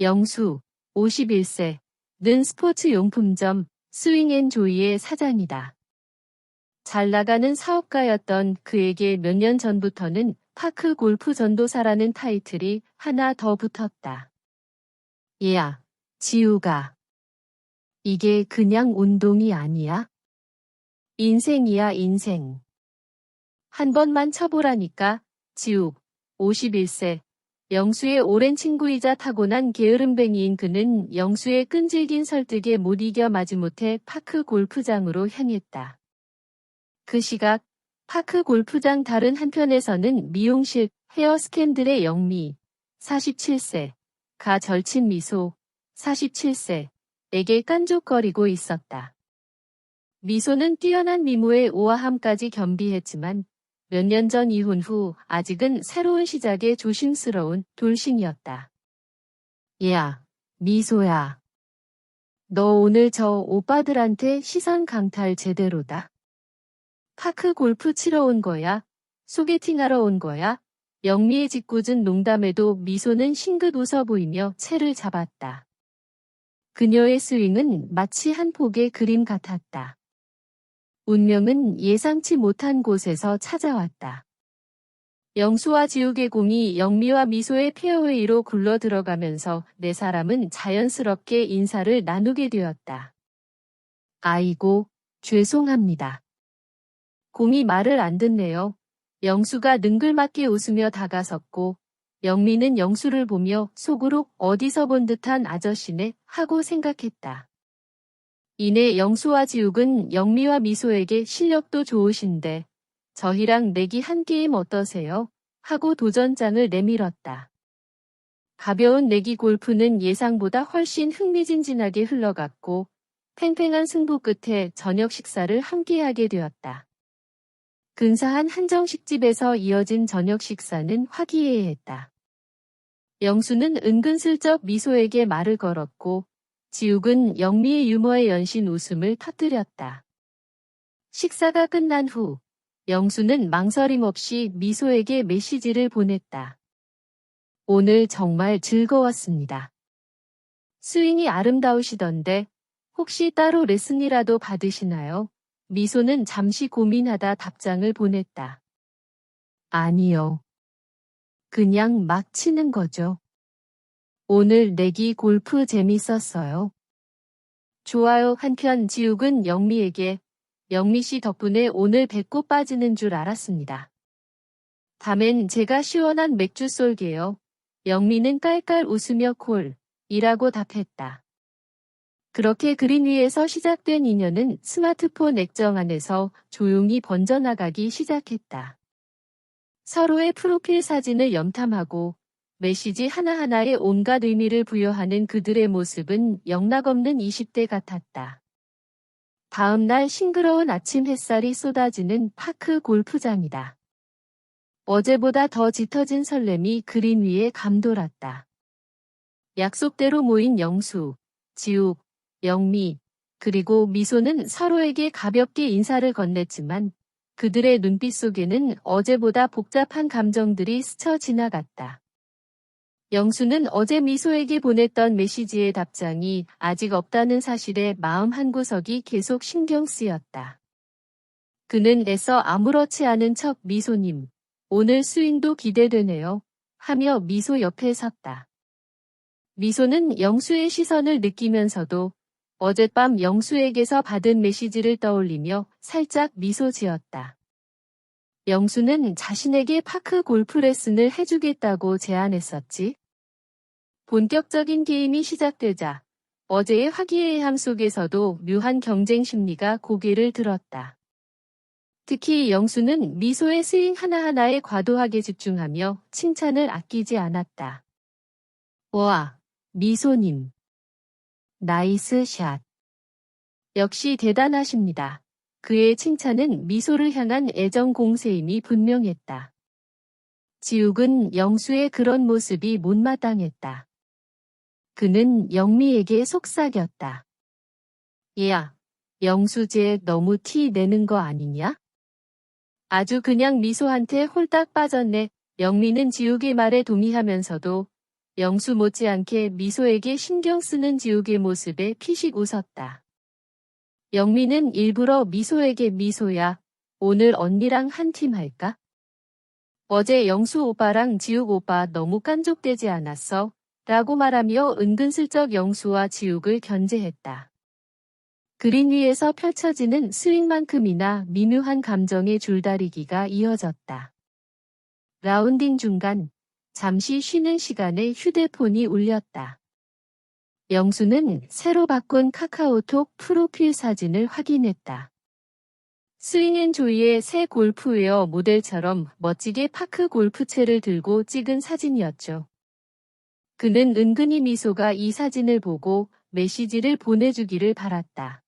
영수, 51세는 스포츠 용품점 스윙앤조이의 사장이다. 잘 나가는 사업가였던 그에게 몇 년 전부터는 파크 골프 전도사라는 타이틀이 하나 더 붙었다. 야, 지우가. 이게 그냥 운동이 아니야? 인생이야, 인생. 한 번만 쳐보라니까. 지욱, 51세. 영수의 오랜 친구이자 타고난 게으름뱅이인 그는 영수의 끈질긴 설득에 못 이겨 마지못해 파크 골프장으로 향했다. 그 시각 파크 골프장 다른 한편에서는 미용실 헤어 스캔들의 영미, 47세가 절친 미소, 47세에게 깐족거리고 있었다. 미소는 뛰어난 미모의 우아함까지 겸비했지만 몇 년 전 이혼 후 아직은 새로운 시작에 조심스러운 돌싱이었다. 야, 미소야. 너 오늘 저 오빠들한테 시선 강탈 제대로다. 파크 골프 치러 온 거야? 소개팅하러 온 거야? 영미의 짓궂은 농담에도 미소는 싱긋 웃어 보이며 채를 잡았다. 그녀의 스윙은 마치 한 폭의 그림 같았다. 운명은 예상치 못한 곳에서 찾아왔다. 영수와 지욱의 공이 영미와 미소의 페어웨이로 굴러 들어가면서 네 사람은 자연스럽게 인사를 나누게 되었다. 아이고, 죄송합니다. 공이 말을 안 듣네요. 영수가 능글맞게 웃으며 다가섰고 영미는 영수를 보며 속으로 어디서 본 듯한 아저씨네 하고 생각했다. 이내 영수와 지욱은 영미와 미소에게 실력도 좋으신데 저희랑 내기 한 게임 어떠세요? 하고 도전장을 내밀었다. 가벼운 내기 골프는 예상보다 훨씬 흥미진진하게 흘러갔고 팽팽한 승부 끝에 저녁 식사를 함께하게 되었다. 근사한 한정식집에서 이어진 저녁 식사는 화기애애했다. 영수는 은근슬쩍 미소에게 말을 걸었고 지욱은 영미의 유머에 연신 웃음을 터뜨렸다. 식사가 끝난 후 영수는 망설임 없이 미소에게 메시지를 보냈다. 오늘 정말 즐거웠습니다. 스윙이 아름다우시던데 혹시 따로 레슨이라도 받으시나요? 미소는 잠시 고민하다 답장을 보냈다. 아니요. 그냥 막 치는 거죠. 오늘 내기 골프 재밌었어요. 좋아요. 한편 지욱은 영미에게 영미 씨 덕분에 오늘 배꼽 빠지는 줄 알았습니다. 다음엔 제가 시원한 맥주 쏠게요. 영미는 깔깔 웃으며 콜이라고 답했다. 그렇게 그린 위에서 시작된 인연은 스마트폰 액정 안에서 조용히 번져나가기 시작했다. 서로의 프로필 사진을 염탐하고 메시지 하나하나에 온갖 의미를 부여하는 그들의 모습은 영락없는 20대 같았다. 다음 날 싱그러운 아침 햇살이 쏟아지는 파크 골프장이다. 어제보다 더 짙어진 설렘이 그린 위에 감돌았다. 약속대로 모인 영수, 지욱, 영미, 그리고 미소는 서로에게 가볍게 인사를 건넸지만 그들의 눈빛 속에는 어제보다 복잡한 감정들이 스쳐 지나갔다. 영수는 어제 미소에게 보냈던 메시지의 답장이 아직 없다는 사실에 마음 한구석이 계속 신경 쓰였다. 그는 애써 아무렇지 않은 척 미소님, 오늘 스윙도 기대되네요. 하며 미소 옆에 섰다. 미소는 영수의 시선을 느끼면서도 어젯밤 영수에게서 받은 메시지를 떠올리며 살짝 미소 지었다. 영수는 자신에게 파크 골프 레슨을 해주겠다고 제안했었지. 본격적인 게임이 시작되자 어제의 화기애애함 속에서도 묘한 경쟁 심리가 고개를 들었다. 특히 영수는 미소의 스윙 하나하나에 과도하게 집중하며 칭찬을 아끼지 않았다. 와, 미소님. 나이스 샷. 역시 대단하십니다. 그의 칭찬은 미소를 향한 애정 공세임이 분명했다. 지욱은 영수의 그런 모습이 못마땅했다. 그는 영미에게 속삭였다. 야, 영수쟤 너무 티 내는 거 아니냐? 아주 그냥 미소한테 홀딱 빠졌네. 영미는 지욱의 말에 동의하면서도 영수 못지않게 미소에게 신경 쓰는 지욱의 모습에 피식 웃었다. 영미는 일부러 미소에게 미소야, 오늘 언니랑 한 팀 할까? 어제 영수 오빠랑 지욱 오빠 너무 깐족되지 않았어? 라고 말하며 은근슬쩍 영수와 지욱을 견제했다. 그린 위에서 펼쳐지는 스윙만큼이나 미묘한 감정의 줄다리기가 이어졌다. 라운딩 중간, 잠시 쉬는 시간에 휴대폰이 울렸다. 영수는 새로 바꾼 카카오톡 프로필 사진을 확인했다. 스윙앤조이의 새 골프웨어 모델처럼 멋지게 파크 골프채를 들고 찍은 사진이었죠. 그는 은근히 미소가 이 사진을 보고 메시지를 보내주기를 바랐다.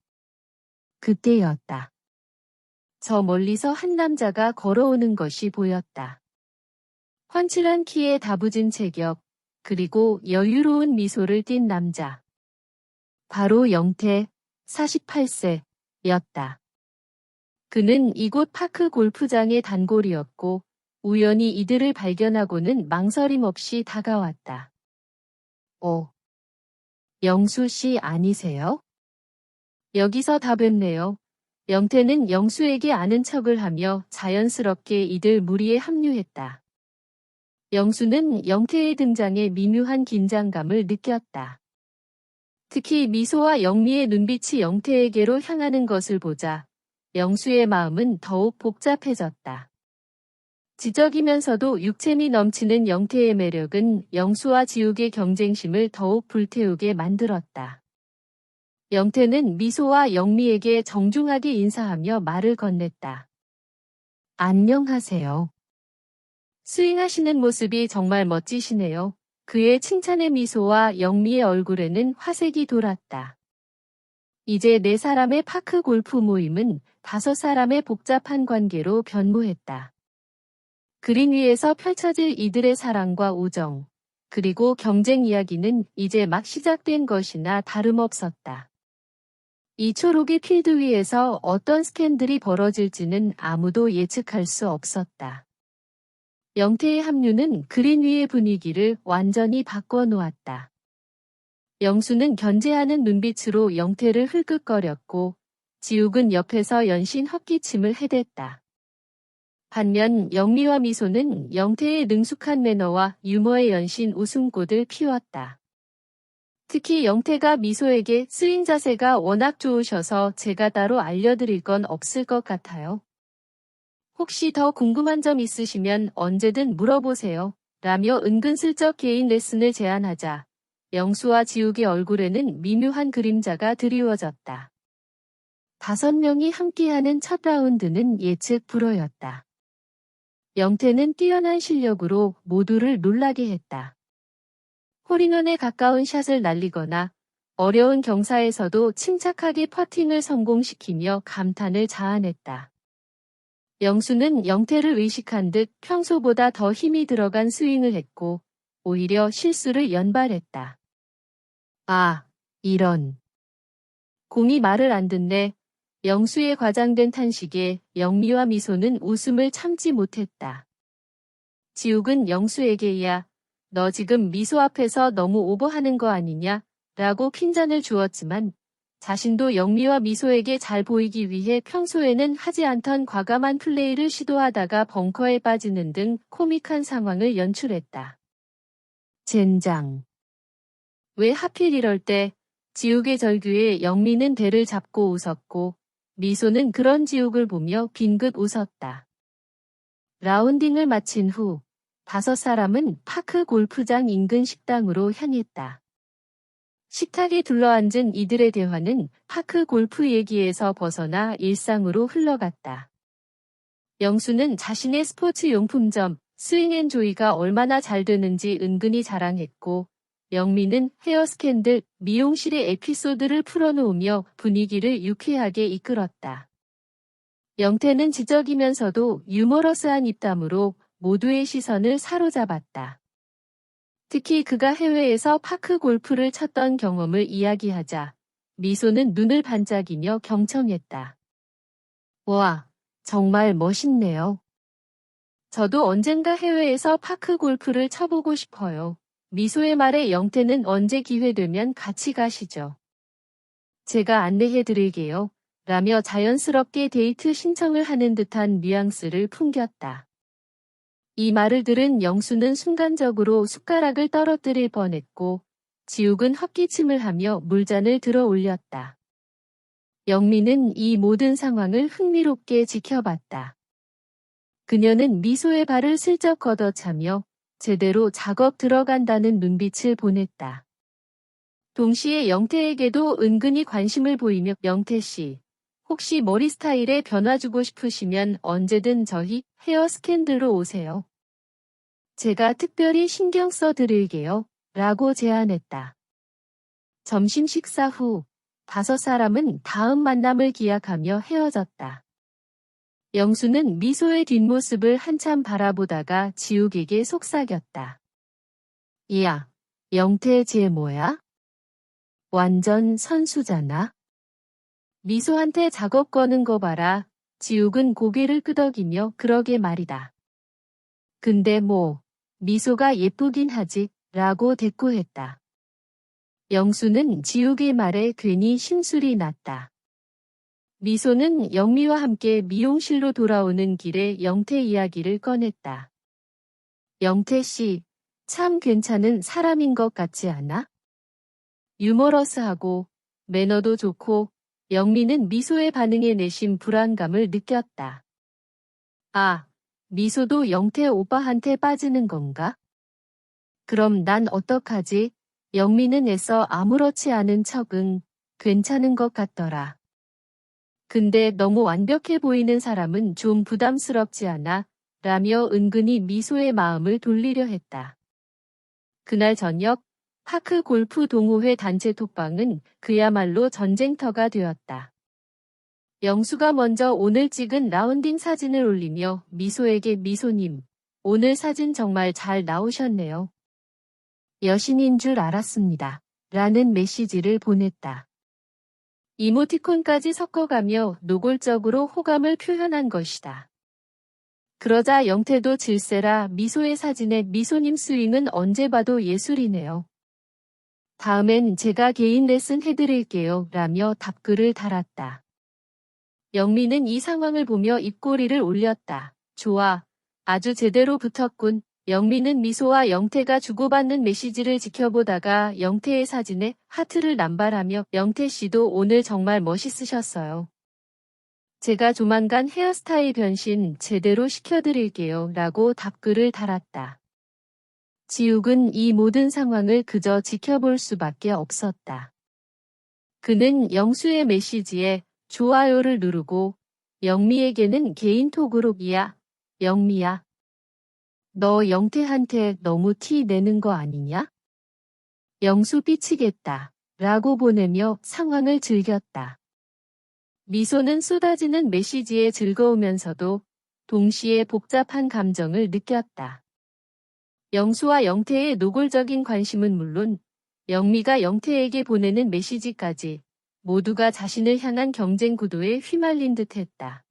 그때였다. 저 멀리서 한 남자가 걸어오는 것이 보였다. 훤칠한 키에 다부진 체격, 그리고 여유로운 미소를 띤 남자. 바로 영태, 48세였다. 그는 이곳 파크 골프장의 단골이었고 우연히 이들을 발견하고는 망설임 없이 다가왔다. 영수 씨 아니세요? 여기서 다 뵙네요. 영태는 영수에게 아는 척을 하며 자연스럽게 이들 무리에 합류했다. 영수는 영태의 등장에 미묘한 긴장감을 느꼈다. 특히 미소와 영미의 눈빛이 영태에게로 향하는 것을 보자 영수의 마음은 더욱 복잡해졌다. 지적이면서도 육체미 넘치는 영태의 매력은 영수와 지욱의 경쟁심을 더욱 불태우게 만들었다. 영태는 미소와 영미에게 정중하게 인사하며 말을 건넸다. 안녕하세요. 스윙하시는 모습이 정말 멋지시네요. 그의 칭찬의 미소와 영미의 얼굴에는 화색이 돌았다. 이제 4사람의 파크 골프 모임은 5사람의 복잡한 관계로 변모했다. 그린 위에서 펼쳐질 이들의 사랑과 우정, 그리고 경쟁 이야기는 이제 막 시작된 것이나 다름없었다. 이 초록의 필드 위에서 어떤 스캔들이 벌어질지는 아무도 예측할 수 없었다. 영태의 합류는 그린 위의 분위기를 완전히 바꿔놓았다. 영수는 견제하는 눈빛으로 영태를 흘끗거렸고 지욱은 옆에서 연신 헛기침을 해댔다. 반면 영미와 미소는 영태의 능숙한 매너와 유머에 연신 웃음꽃을 피웠다. 특히 영태가 미소에게 스윙 자세가 워낙 좋으셔서 제가 따로 알려드릴 건 없을 것 같아요. 혹시 더 궁금한 점 있으시면 언제든 물어보세요. 라며 은근슬쩍 개인 레슨을 제안하자 영수와 지욱의 얼굴에는 미묘한 그림자가 드리워졌다. 5명이 함께하는 첫 라운드는 예측 불허였다. 영태는 뛰어난 실력으로 모두를 놀라게 했다. 홀인원에 가까운 샷을 날리거나 어려운 경사에서도 침착하게 퍼팅을 성공시키며 감탄을 자아냈다. 영수는 영태를 의식한 듯 평소보다 더 힘이 들어간 스윙을 했고 오히려 실수를 연발했다. 아, 이런. 공이 말을 안 듣네. 영수의 과장된 탄식에 영미와 미소는 웃음을 참지 못했다. 지욱은 영수에게 야, 너 지금 미소 앞에서 너무 오버하는 거 아니냐? 라고 핀잔을 주었지만 자신도 영미와 미소에게 잘 보이기 위해 평소에는 하지 않던 과감한 플레이를 시도하다가 벙커에 빠지는 등 코믹한 상황을 연출했다. 젠장. 왜 하필 이럴 때 지욱의 절규에 영미는 대를 잡고 웃었고 미소는 그런 지욱을 보며 빙긋 웃었다. 라운딩을 마친 후 5사람은 파크 골프장 인근 식당으로 향했다. 식탁에 둘러앉은 이들의 대화는 파크 골프 얘기에서 벗어나 일상으로 흘러갔다. 영수는 자신의 스포츠 용품점 스윙앤조이가 얼마나 잘 되는지 은근히 자랑했고 영미는 헤어 스캔들, 미용실의 에피소드를 풀어놓으며 분위기를 유쾌하게 이끌었다. 영태는 지적이면서도 유머러스한 입담으로 모두의 시선을 사로잡았다. 특히 그가 해외에서 파크 골프를 쳤던 경험을 이야기하자 미소는 눈을 반짝이며 경청했다. 와, 정말 멋있네요. 저도 언젠가 해외에서 파크 골프를 쳐보고 싶어요. 미소의 말에 영태는 언제 기회되면 같이 가시죠. 제가 안내해드릴게요. 라며 자연스럽게 데이트 신청을 하는 듯한 뉘앙스를 풍겼다. 이 말을 들은 영수는 순간적으로 숟가락을 떨어뜨릴 뻔했고 지욱은 헛기침을 하며 물잔을 들어 올렸다. 영미는 이 모든 상황을 흥미롭게 지켜봤다. 그녀는 미소의 발을 슬쩍 걷어차며 제대로 작업 들어간다는 눈빛을 보냈다. 동시에 영태에게도 은근히 관심을 보이며 영태씨, 혹시 머리 스타일에 변화 주고 싶으시면 언제든 저희 헤어 스캔들로 오세요. 제가 특별히 신경 써 드릴게요. 라고 제안했다. 점심 식사 후 5사람은 다음 만남을 기약하며 헤어졌다. 영수는 미소의 뒷모습을 한참 바라보다가 지욱에게 속삭였다. 야, 영태 쟤 뭐야? 완전 선수잖아. 미소한테 작업 거는 거 봐라. 지욱은 고개를 끄덕이며 그러게 말이다. 근데 뭐, 미소가 예쁘긴 하지, 라고 대꾸했다. 영수는 지욱의 말에 괜히 심술이 났다. 미소는 영미와 함께 미용실로 돌아오는 길에 영태 이야기를 꺼냈다. 영태 씨, 참 괜찮은 사람인 것 같지 않아? 유머러스하고 매너도 좋고 영미는 미소의 반응에 내심 불안감을 느꼈다. 아, 미소도 영태 오빠한테 빠지는 건가? 그럼 난 어떡하지? 영미는 애써 아무렇지 않은 척은 괜찮은 것 같더라. 근데 너무 완벽해 보이는 사람은 좀 부담스럽지 않아? 라며 은근히 미소의 마음을 돌리려 했다. 그날 저녁 파크 골프 동호회 단체 톡방은 그야말로 전쟁터가 되었다. 영수가 먼저 오늘 찍은 라운딩 사진을 올리며 미소에게 미소님, 오늘 사진 정말 잘 나오셨네요. 여신인 줄 알았습니다. 라는 메시지를 보냈다. 이모티콘까지 섞어가며 노골적으로 호감을 표현한 것이다. 그러자 영태도 질세라 미소의 사진에 미소님 스윙은 언제 봐도 예술이네요. 다음엔 제가 개인 레슨 해드릴게요. 라며 답글을 달았다. 영미는 이 상황을 보며 입꼬리를 올렸다. 좋아. 아주 제대로 붙었군. 영미는 미소와 영태가 주고받는 메시지를 지켜보다가 영태의 사진에 하트를 남발하며 영태 씨도 오늘 정말 멋있으셨어요. 제가 조만간 헤어스타일 변신 제대로 시켜드릴게요. 라고 답글을 달았다. 지욱은 이 모든 상황을 그저 지켜볼 수밖에 없었다. 그는 영수의 메시지에 좋아요를 누르고 영미에게는 개인톡으로 야, 영미야. 너 영태한테 너무 티 내는 거 아니냐? 영수 삐치겠다. 라고 보내며 상황을 즐겼다. 미소는 쏟아지는 메시지에 즐거우면서도 동시에 복잡한 감정을 느꼈다. 영수와 영태의 노골적인 관심은 물론 영미가 영태에게 보내는 메시지까지 모두가 자신을 향한 경쟁 구도에 휘말린 듯했다.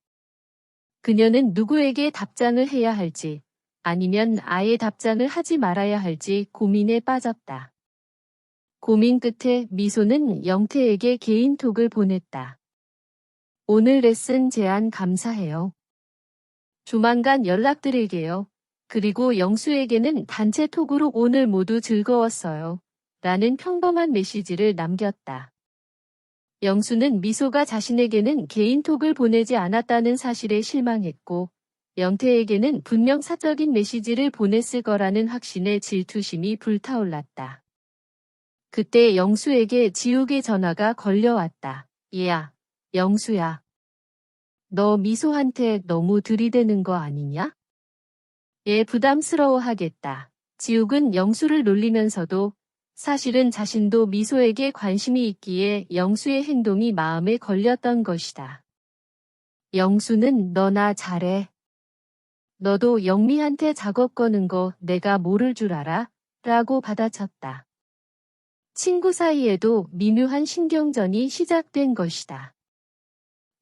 그녀는 누구에게 답장을 해야 할지 아니면 아예 답장을 하지 말아야 할지 고민에 빠졌다. 고민 끝에 미소는 영태에게 개인톡을 보냈다. 오늘 레슨 제안 감사해요. 조만간 연락드릴게요. 그리고 영수에게는 단체 톡으로 오늘 모두 즐거웠어요. 라는 평범한 메시지를 남겼다. 영수는 미소가 자신에게는 개인톡을 보내지 않았다는 사실에 실망했고 영태에게는 분명 사적인 메시지를 보냈을 거라는 확신에 질투심이 불타올랐다. 그때 영수에게 지욱의 전화가 걸려왔다. 얘야, 영수야. 너 미소한테 너무 들이대는 거 아니냐? 얘 부담스러워하겠다. 지욱은 영수를 놀리면서도 사실은 자신도 미소에게 관심이 있기에 영수의 행동이 마음에 걸렸던 것이다. 영수는 너나 잘해. 너도 영미한테 작업 거는 거 내가 모를 줄 알아? 라고 받아쳤다. 친구 사이에도 미묘한 신경전이 시작된 것이다.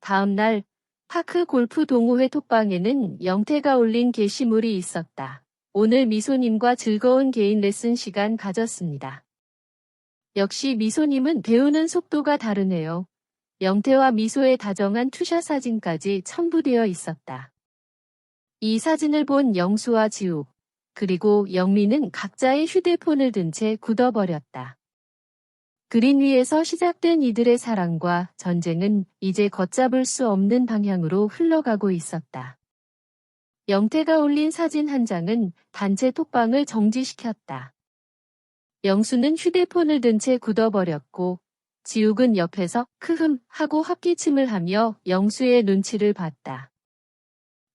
다음 날 파크 골프 동호회 톡방에는 영태가 올린 게시물이 있었다. 오늘 미소님과 즐거운 개인 레슨 시간 가졌습니다. 역시 미소님은 배우는 속도가 다르네요. 영태와 미소의 다정한 투샷 사진까지 첨부되어 있었다. 이 사진을 본 영수와 지욱, 그리고 영미는 각자의 휴대폰을 든 채 굳어버렸다. 그린 위에서 시작된 이들의 사랑과 전쟁은 이제 걷잡을 수 없는 방향으로 흘러가고 있었다. 영태가 올린 사진 한 장은 단체 톡방을 정지시켰다. 영수는 휴대폰을 든 채 굳어버렸고 지욱은 옆에서 크흠 하고 헛기침을 하며 영수의 눈치를 봤다.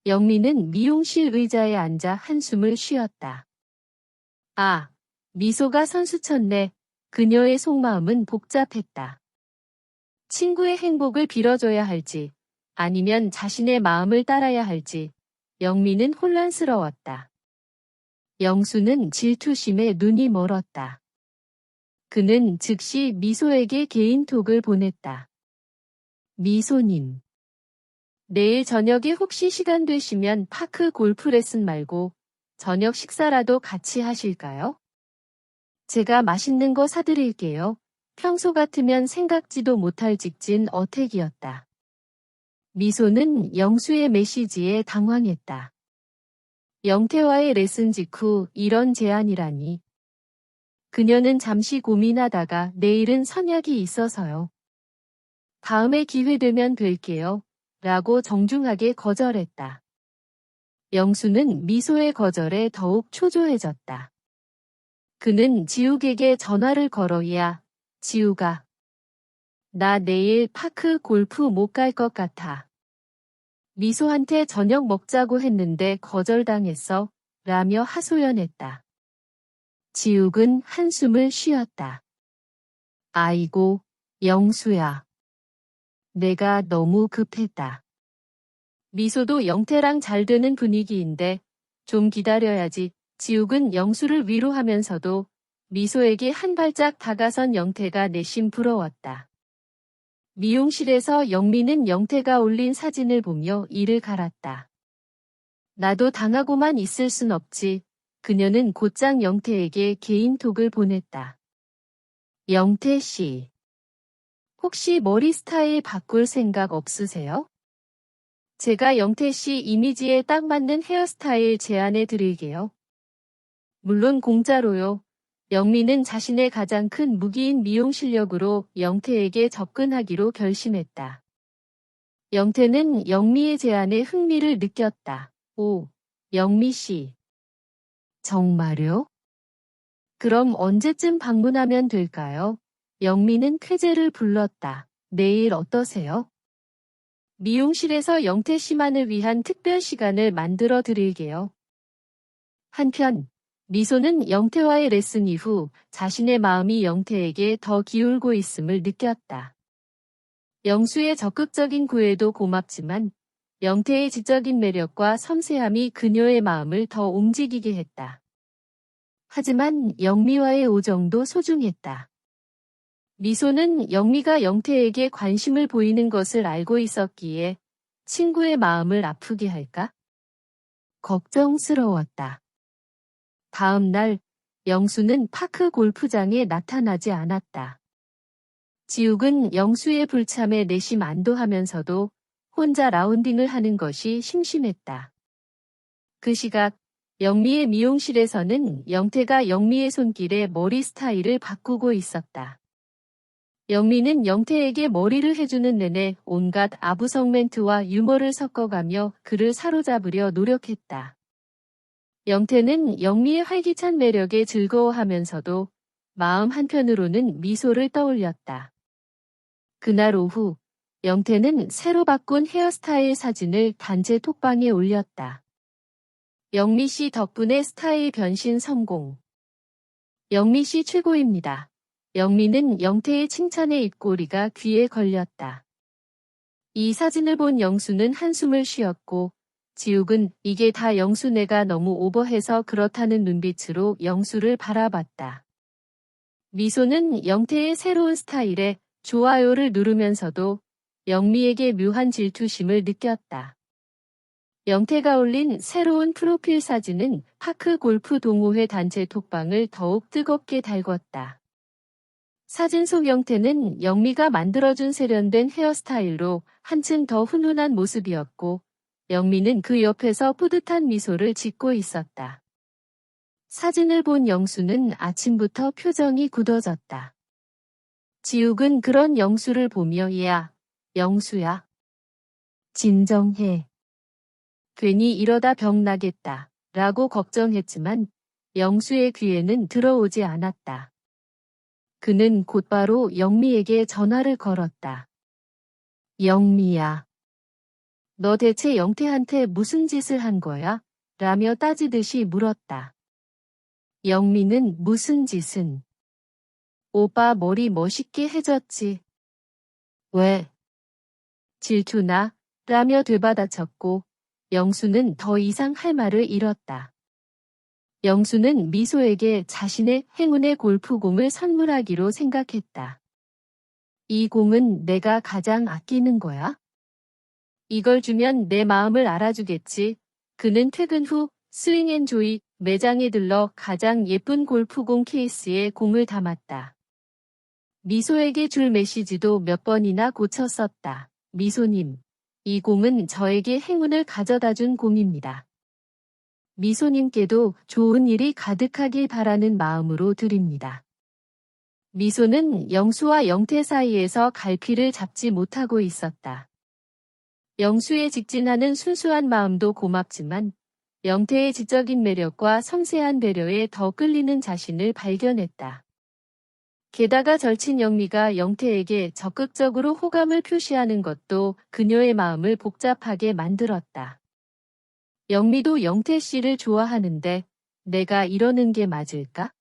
영미는 미용실 의자에 앉아 한숨을 쉬었다. 아, 미소가 선수쳤네. 그녀의 속마음은 복잡했다. 친구의 행복을 빌어줘야 할지 아니면 자신의 마음을 따라야 할지 영미는 혼란스러웠다. 영수는 질투심에 눈이 멀었다. 그는 즉시 미소에게 개인톡을 보냈다. 미소님. 내일 저녁에 혹시 시간 되시면 파크 골프 레슨 말고 저녁 식사라도 같이 하실까요? 제가 맛있는 거 사드릴게요. 평소 같으면 생각지도 못할 직진 어택이었다. 미소는 영수의 메시지에 당황했다. 영태와의 레슨 직후 이런 제안이라니. 그녀는 잠시 고민하다가 내일은 선약이 있어서요. 다음에 기회 되면 뵐게요. 라고 정중하게 거절했다. 영수는 미소의 거절에 더욱 초조해졌다. 그는 지욱에게 전화를 걸어 야, 지욱아. 나 내일 파크 골프 못 갈 것 같아. 미소한테 저녁 먹자고 했는데 거절당했어. 라며 하소연했다. 지욱은 한숨을 쉬었다. 아이고, 영수야. 내가 너무 급했다. 미소도 영태랑 잘 되는 분위기인데 좀 기다려야지. 지욱은 영수를 위로하면서도 미소에게 한 발짝 다가선 영태가 내심 부러웠다. 미용실에서 영미는 영태가 올린 사진을 보며 이를 갈았다. 나도 당하고만 있을 순 없지. 그녀는 곧장 영태에게 개인톡을 보냈다. 영태 씨. 혹시 머리 스타일 바꿀 생각 없으세요? 제가 영태 씨 이미지에 딱 맞는 헤어스타일 제안해 드릴게요. 물론 공짜로요. 영미는 자신의 가장 큰 무기인 미용 실력으로 영태에게 접근하기로 결심했다. 영태는 영미의 제안에 흥미를 느꼈다. 오, 영미 씨. 정말요? 그럼 언제쯤 방문하면 될까요? 영미는 쾌재를 불렀다. 내일 어떠세요? 미용실에서 영태 씨만을 위한 특별 시간을 만들어 드릴게요. 한편 미소는 영태와의 레슨 이후 자신의 마음이 영태에게 더 기울고 있음을 느꼈다. 영수의 적극적인 구애도 고맙지만 영태의 지적인 매력과 섬세함이 그녀의 마음을 더 움직이게 했다. 하지만 영미와의 우정도 소중했다. 미소는 영미가 영태에게 관심을 보이는 것을 알고 있었기에 친구의 마음을 아프게 할까? 걱정스러웠다. 다음 날 영수는 파크 골프장에 나타나지 않았다. 지욱은 영수의 불참에 내심 안도하면서도 혼자 라운딩을 하는 것이 심심했다. 그 시각 영미의 미용실에서는 영태가 영미의 손길에 머리 스타일을 바꾸고 있었다. 영미는 영태에게 머리를 해주는 내내 온갖 아부성 멘트와 유머를 섞어가며 그를 사로잡으려 노력했다. 영태는 영미의 활기찬 매력에 즐거워하면서도 마음 한편으로는 미소를 떠올렸다. 그날 오후 영태는 새로 바꾼 헤어스타일 사진을 단체 톡방에 올렸다. 영미 씨 덕분에 스타일 변신 성공. 영미 씨 최고입니다. 영미는 영태의 칭찬에 입꼬리가 귀에 걸렸다. 이 사진을 본 영수는 한숨을 쉬었고 지욱은 이게 다 영수네가 너무 오버해서 그렇다는 눈빛으로 영수를 바라봤다. 미소는 영태의 새로운 스타일에 좋아요를 누르면서도 영미에게 묘한 질투심을 느꼈다. 영태가 올린 새로운 프로필 사진은 파크 골프 동호회 단체 톡방을 더욱 뜨겁게 달궜다. 사진 속 영태는 영미가 만들어준 세련된 헤어스타일로 한층 더 훈훈한 모습이었고, 영미는 그 옆에서 뿌듯한 미소를 짓고 있었다. 사진을 본 영수는 아침부터 표정이 굳어졌다. 지욱은 그런 영수를 보며 야, 영수야. 진정해. 괜히 이러다 병 나겠다. 라고 걱정했지만 영수의 귀에는 들어오지 않았다. 그는 곧바로 영미에게 전화를 걸었다. 영미야. 너 대체 영태한테 무슨 짓을 한 거야? 라며 따지듯이 물었다. 영미는 무슨 짓은? 오빠 머리 멋있게 해줬지. 왜? 질투나? 라며 되받아쳤고 영수는 더 이상 할 말을 잃었다. 영수는 미소에게 자신의 행운의 골프공을 선물하기로 생각했다. 이 공은 내가 가장 아끼는 거야? 이걸 주면 내 마음을 알아주겠지. 그는 퇴근 후 스윙앤조이 매장에 들러 가장 예쁜 골프공 케이스에 공을 담았다. 미소에게 줄 메시지도 몇 번이나 고쳐 썼다. 미소님, 이 공은 저에게 행운을 가져다 준 공입니다. 미소님께도 좋은 일이 가득하길 바라는 마음으로 드립니다. 미소는 영수와 영태 사이에서 갈피를 잡지 못하고 있었다. 영수의 직진하는 순수한 마음도 고맙지만 영태의 지적인 매력과 섬세한 배려에 더 끌리는 자신을 발견했다. 게다가 절친 영미가 영태에게 적극적으로 호감을 표시하는 것도 그녀의 마음을 복잡하게 만들었다. 영미도 영태 씨를 좋아하는데 내가 이러는 게 맞을까?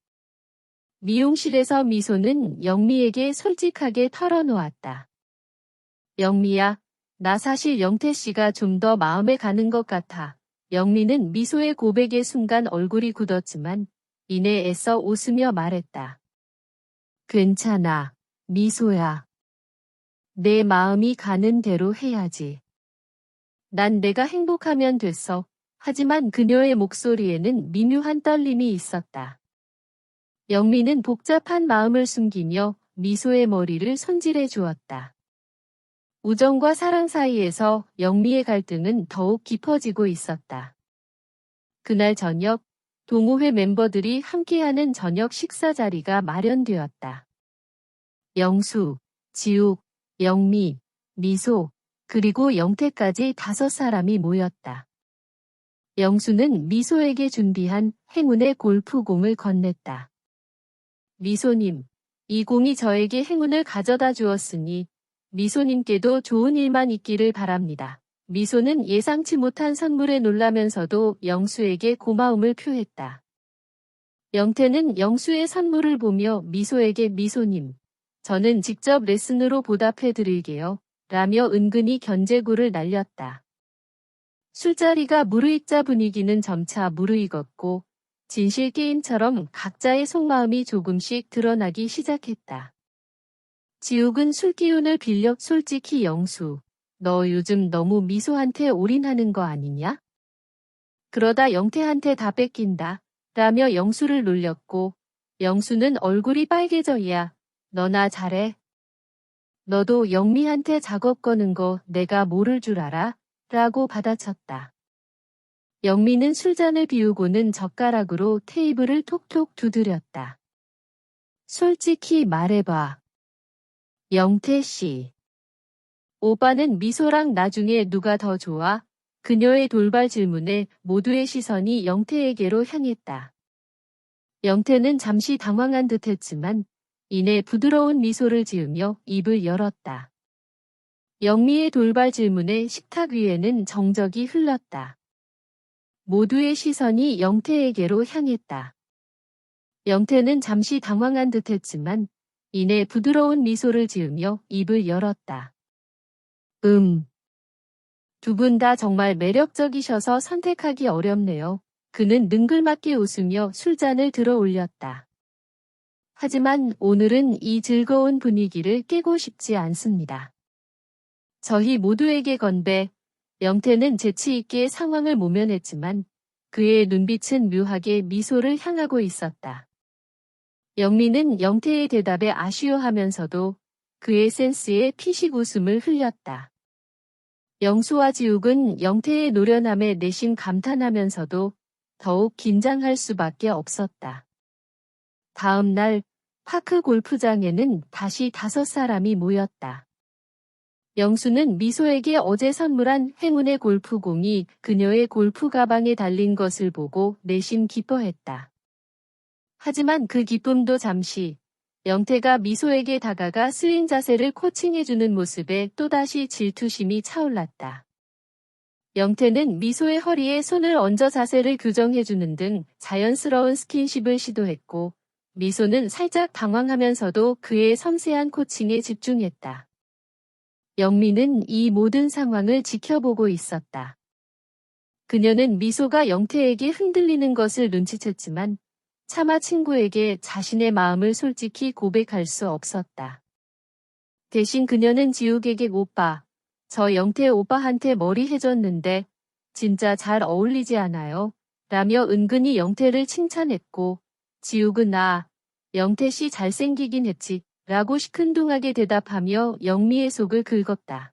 미용실에서 미소는 영미에게 솔직하게 털어놓았다. 영미야, 나 사실 영태 씨가 좀 더 마음에 가는 것 같아. 영미는 미소의 고백의 순간 얼굴이 굳었지만 이내 애써 웃으며 말했다. 괜찮아, 미소야. 내 마음이 가는 대로 해야지. 난 내가 행복하면 됐어. 하지만 그녀의 목소리에는 미묘한 떨림이 있었다. 영미는 복잡한 마음을 숨기며 미소의 머리를 손질해 주었다. 우정과 사랑 사이에서 영미의 갈등은 더욱 깊어지고 있었다. 그날 저녁, 동호회 멤버들이 함께하는 저녁 식사 자리가 마련되었다. 영수, 지욱, 영미, 미소, 그리고 영태까지 5사람이 모였다. 영수는 미소에게 준비한 행운의 골프공을 건넸다. 미소님, 이 공이 저에게 행운을 가져다 주었으니 미소님께도 좋은 일만 있기를 바랍니다. 미소는 예상치 못한 선물에 놀라면서도 영수에게 고마움을 표했다. 영태는 영수의 선물을 보며 미소에게 미소님, 저는 직접 레슨으로 보답해 드릴게요. 라며 은근히 견제구를 날렸다. 술자리가 무르익자 분위기는 점차 무르익었고 진실 게임처럼 각자의 속마음이 조금씩 드러나기 시작했다. 지욱은 술 기운을 빌려 솔직히 영수, 너 요즘 너무 미소한테 올인하는 거 아니냐? 그러다 영태한테 다 뺏긴다. 라며 영수를 놀렸고 영수는 얼굴이 빨개져 야, 너나 잘해. 너도 영미한테 작업 거는 거 내가 모를 줄 알아? 라고 받아쳤다. 영미는 술잔을 비우고는 젓가락으로 테이블을 톡톡 두드렸다. 솔직히 말해봐. 영태 씨. 오빠는 미소랑 나중에 누가 더 좋아? 그녀의 돌발 질문에 모두의 시선이 영태에게로 향했다. 영태는 잠시 당황한 듯했지만 이내 부드러운 미소를 지으며 입을 열었다. 영미의 돌발 질문에 식탁 위에는 정적이 흘렀다. 모두의 시선이 영태에게로 향했다. 영태는 잠시 당황한 듯했지만 이내 부드러운 미소를 지으며 입을 열었다. 두 분 다 정말 매력적이셔서 선택하기 어렵네요. 그는 능글맞게 웃으며 술잔을 들어 올렸다. 하지만 오늘은 이 즐거운 분위기를 깨고 싶지 않습니다. 저희 모두에게 건배, 영태는 재치 있게 상황을 모면했지만 그의 눈빛은 묘하게 미소를 향하고 있었다. 영미는 영태의 대답에 아쉬워하면서도 그의 센스에 피식 웃음을 흘렸다. 영수와 지욱은 영태의 노련함에 내심 감탄하면서도 더욱 긴장할 수밖에 없었다. 다음 날 파크 골프장에는 다시 5사람이 모였다. 영수는 미소에게 어제 선물한 행운의 골프공이 그녀의 골프 가방에 달린 것을 보고 내심 기뻐했다. 하지만 그 기쁨도 잠시, 영태가 미소에게 다가가 스윙 자세를 코칭해주는 모습에 또다시 질투심이 차올랐다. 영태는 미소의 허리에 손을 얹어 자세를 교정해주는 등 자연스러운 스킨십을 시도했고, 미소는 살짝 당황하면서도 그의 섬세한 코칭에 집중했다. 영미는 이 모든 상황을 지켜보고 있었다. 그녀는 미소가 영태에게 흔들리는 것을 눈치챘지만 차마 친구에게 자신의 마음을 솔직히 고백할 수 없었다. 대신 그녀는 지욱에게 오빠, 저 영태 오빠한테 머리 해줬는데 진짜 잘 어울리지 않아요? 라며 은근히 영태를 칭찬했고 지욱은 영태 씨 잘생기긴 했지 라고 시큰둥하게 대답하며 영미의 속을 긁었다.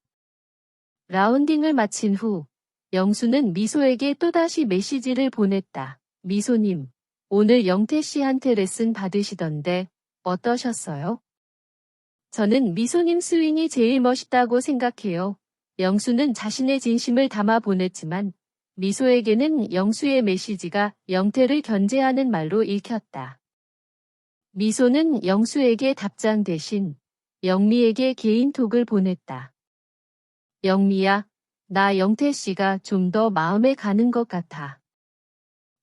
라운딩을 마친 후 영수는 미소에게 또다시 메시지를 보냈다. 미소님, 오늘 영태 씨한테 레슨 받으시던데 어떠셨어요? 저는 미소님 스윙이 제일 멋있다고 생각해요. 영수는 자신의 진심을 담아 보냈지만 미소에게는 영수의 메시지가 영태를 견제하는 말로 읽혔다. 미소는 영수에게 답장 대신 영미에게 개인톡을 보냈다. 영미야, 나 영태 씨가 좀 더 마음에 가는 것 같아.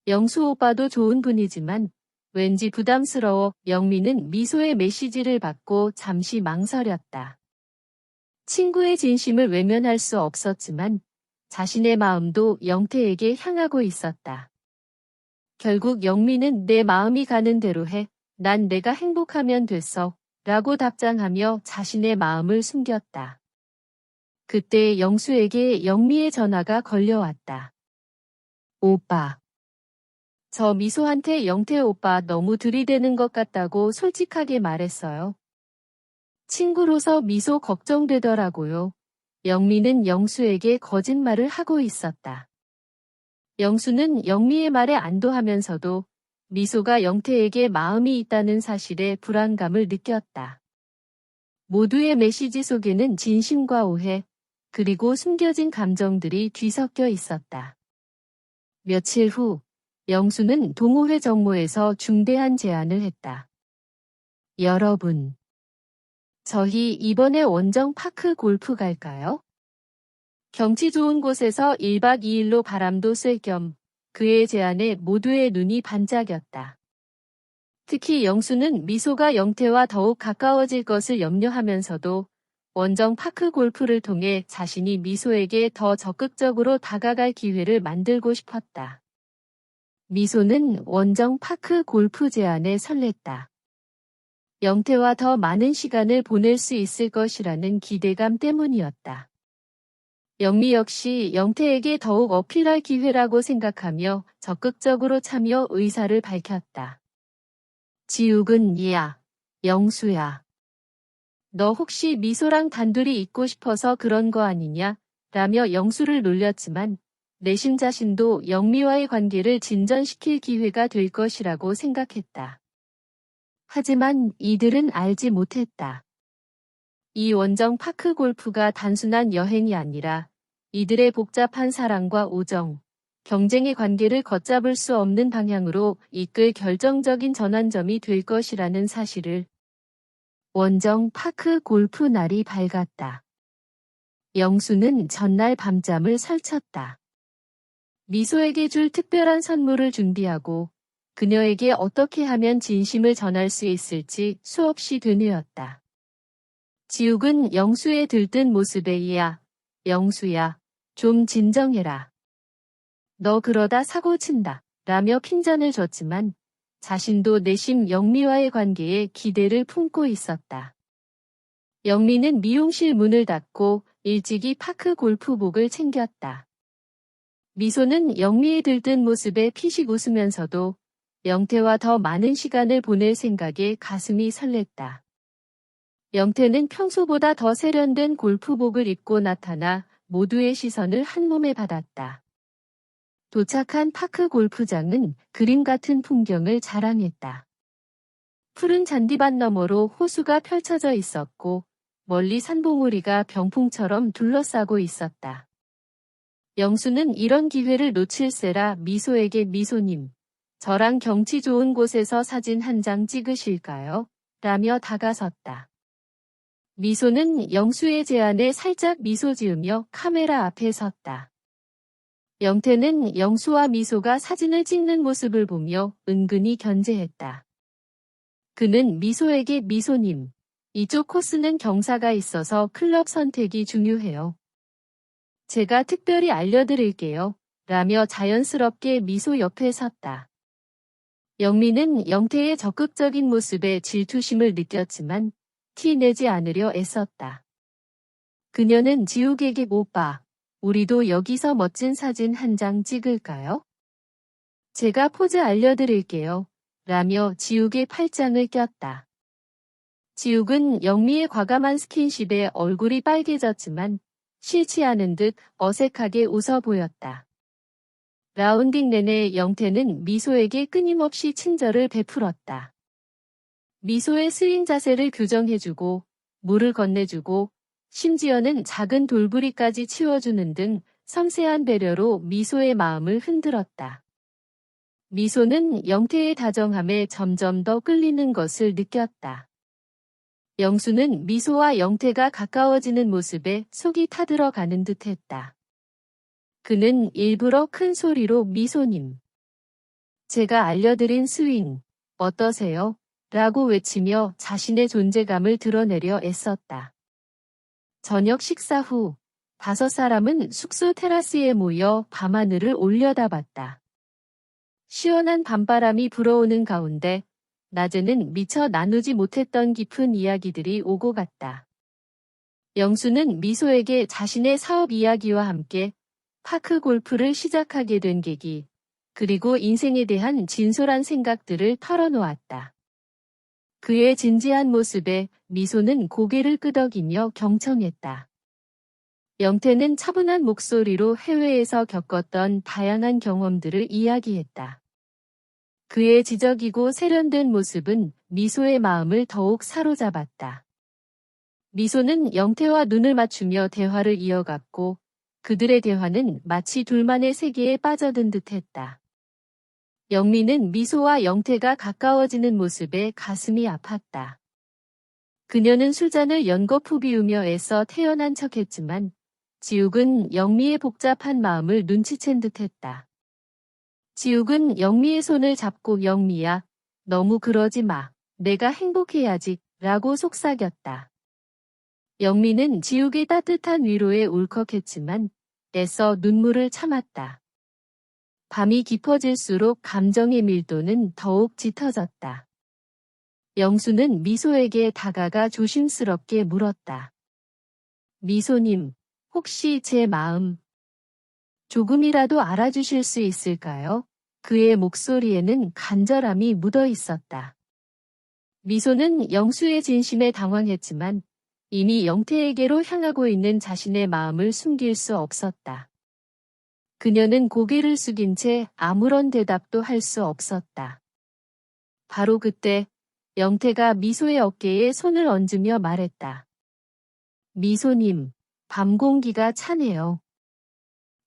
영수 오빠도 좋은 분이지만 왠지 부담스러워. 영미는 미소의 메시지를 받고 잠시 망설였다. 친구의 진심을 외면할 수 없었지만 자신의 마음도 영태에게 향하고 있었다. 결국 영미는 내 마음이 가는 대로 해. 난 내가 행복하면 됐어. 라고 답장하며 자신의 마음을 숨겼다. 그때 영수에게 영미의 전화가 걸려왔다. 오빠. 저 미소한테 영태 오빠 너무 들이대는 것 같다고 솔직하게 말했어요. 친구로서 미소 걱정되더라고요. 영미는 영수에게 거짓말을 하고 있었다. 영수는 영미의 말에 안도하면서도 미소가 영태에게 마음이 있다는 사실에 불안감을 느꼈다. 모두의 메시지 속에는 진심과 오해, 그리고 숨겨진 감정들이 뒤섞여 있었다. 며칠 후, 영수는 동호회 정모에서 중대한 제안을 했다. 여러분, 저희 이번에 원정 파크 골프 갈까요? 경치 좋은 곳에서 1박 2일로 바람도 쐴 겸 그의 제안에 모두의 눈이 반짝였다. 특히 영수는 미소가 영태와 더욱 가까워질 것을 염려하면서도 원정 파크 골프를 통해 자신이 미소에게 더 적극적으로 다가갈 기회를 만들고 싶었다. 미소는 원정 파크 골프 제안에 설렜다. 영태와 더 많은 시간을 보낼 수 있을 것이라는 기대감 때문이었다. 영미 역시 영태에게 더욱 어필할 기회라고 생각하며 적극적으로 참여 의사를 밝혔다. 지욱은 영수야. 너 혹시 미소랑 단둘이 있고 싶어서 그런 거 아니냐? 라며 영수를 놀렸지만 내심 자신도 영미와의 관계를 진전시킬 기회가 될 것이라고 생각했다. 하지만 이들은 알지 못했다. 이 원정 파크 골프가 단순한 여행이 아니라 이들의 복잡한 사랑과 우정, 경쟁의 관계를 걷잡을 수 없는 방향으로 이끌 결정적인 전환점이 될 것이라는 사실을 원정 파크 골프 날이 밝았다. 영수는 전날 밤잠을 설쳤다. 미소에게 줄 특별한 선물을 준비하고 그녀에게 어떻게 하면 진심을 전할 수 있을지 수없이 되뇌었다. 지욱은 영수의 들뜬 모습에 영수야, 좀 진정해라. 너 그러다 사고 친다. 라며 핀잔을 줬지만 자신도 내심 영미와의 관계에 기대를 품고 있었다. 영미는 미용실 문을 닫고 일찍이 파크 골프복을 챙겼다. 미소는 영미의 들뜬 모습에 피식 웃으면서도 영태와 더 많은 시간을 보낼 생각에 가슴이 설렜다. 영태는 평소보다 더 세련된 골프복을 입고 나타나 모두의 시선을 한몸에 받았다. 도착한 파크 골프장은 그림 같은 풍경을 자랑했다. 푸른 잔디밭 너머로 호수가 펼쳐져 있었고 멀리 산봉우리가 병풍처럼 둘러싸고 있었다. 영수는 이런 기회를 놓칠세라 미소에게 미소님, 저랑 경치 좋은 곳에서 사진 한 장 찍으실까요? 라며 다가섰다. 미소는 영수의 제안에 살짝 미소 지으며 카메라 앞에 섰다. 영태는 영수와 미소가 사진을 찍는 모습을 보며 은근히 견제했다. 그는 미소에게 미소님, 이쪽 코스는 경사가 있어서 클럽 선택이 중요해요. 제가 특별히 알려드릴게요. 라며 자연스럽게 미소 옆에 섰다. 영미는 영태의 적극적인 모습에 질투심을 느꼈지만 티 내지 않으려 애썼다. 그녀는 지욱에게 오빠, 우리도 여기서 멋진 사진 한 장 찍을까요? 제가 포즈 알려드릴게요. 라며 지욱의 팔짱을 꼈다. 지욱은 영미의 과감한 스킨십에 얼굴이 빨개졌지만 싫지 않은 듯 어색하게 웃어 보였다. 라운딩 내내 영태는 미소에게 끊임없이 친절을 베풀었다. 미소의 스윙 자세를 교정해주고 물을 건네주고 심지어는 작은 돌부리까지 치워주는 등 섬세한 배려로 미소의 마음을 흔들었다. 미소는 영태의 다정함에 점점 더 끌리는 것을 느꼈다. 영수는 미소와 영태가 가까워지는 모습에 속이 타들어가는 듯했다. 그는 일부러 큰 소리로 미소님, 제가 알려드린 스윙, 어떠세요? 라고 외치며 자신의 존재감을 드러내려 애썼다. 저녁 식사 후 5사람은 숙소 테라스에 모여 밤하늘을 올려다봤다. 시원한 밤바람이 불어오는 가운데 낮에는 미처 나누지 못했던 깊은 이야기들이 오고 갔다. 영수는 미소에게 자신의 사업 이야기와 함께 파크 골프를 시작하게 된 계기, 그리고 인생에 대한 진솔한 생각들을 털어놓았다. 그의 진지한 모습에 미소는 고개를 끄덕이며 경청했다. 영태는 차분한 목소리로 해외에서 겪었던 다양한 경험들을 이야기했다. 그의 지적이고 세련된 모습은 미소의 마음을 더욱 사로잡았다. 미소는 영태와 눈을 맞추며 대화를 이어갔고 그들의 대화는 마치 둘만의 세계에 빠져든 듯했다. 영미는 미소와 영태가 가까워지는 모습에 가슴이 아팠다. 그녀는 술잔을 연거푸 비우며 애써 태연한 척했지만 지욱은 영미의 복잡한 마음을 눈치챈 듯했다. 지욱은 영미의 손을 잡고 영미야, 너무 그러지 마. 내가 행복해야지. 라고 속삭였다. 영미는 지욱의 따뜻한 위로에 울컥했지만 애써 눈물을 참았다. 밤이 깊어질수록 감정의 밀도는 더욱 짙어졌다. 영수는 미소에게 다가가 조심스럽게 물었다. 미소님, 혹시 제 마음 조금이라도 알아주실 수 있을까요? 그의 목소리에는 간절함이 묻어 있었다. 미소는 영수의 진심에 당황했지만 이미 영태에게로 향하고 있는 자신의 마음을 숨길 수 없었다. 그녀는 고개를 숙인 채 아무런 대답도 할 수 없었다. 바로 그때 영태가 미소의 어깨에 손을 얹으며 말했다. 미소님, 밤 공기가 차네요.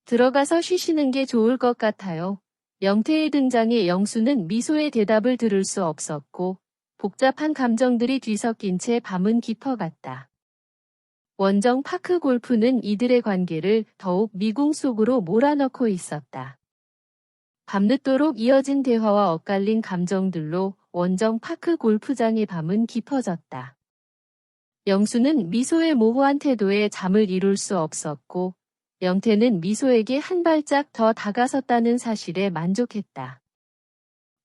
들어가서 쉬시는 게 좋을 것 같아요. 영태의 등장에 영수는 미소의 대답을 들을 수 없었고 복잡한 감정들이 뒤섞인 채 밤은 깊어갔다. 원정 파크 골프는 이들의 관계를 더욱 미궁 속으로 몰아넣고 있었다. 밤늦도록 이어진 대화와 엇갈린 감정들로 원정 파크 골프장의 밤은 깊어졌다. 영수는 미소의 모호한 태도에 잠을 이룰 수 없었고 영태는 미소에게 한 발짝 더 다가섰다는 사실에 만족했다.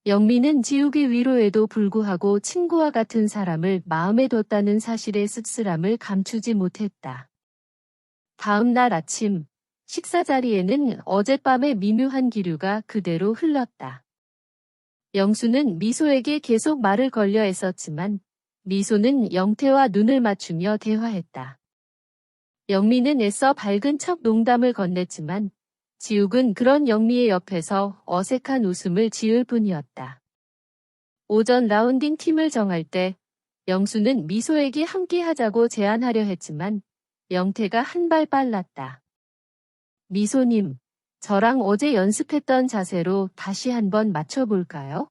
영미는 지욱의 위로에도 불구하고 친구와 같은 사람을 마음에 뒀다는 사실의 씁쓸함을 감추지 못했다. 다음 날 아침, 식사 자리에는 어젯밤의 미묘한 기류가 그대로 흘렀다. 영수는 미소에게 계속 말을 걸려 애썼지만 미소는 영태와 눈을 맞추며 대화했다. 영미는 애써 밝은 척 농담을 건넸지만 지욱은 그런 영미의 옆에서 어색한 웃음을 지을 뿐이었다. 오전 라운딩 팀을 정할 때 영수는 미소에게 함께 하자고 제안하려 했지만 영태가 한 발 빨랐다. 미소님, 저랑 어제 연습했던 자세로 다시 한번 맞춰볼까요?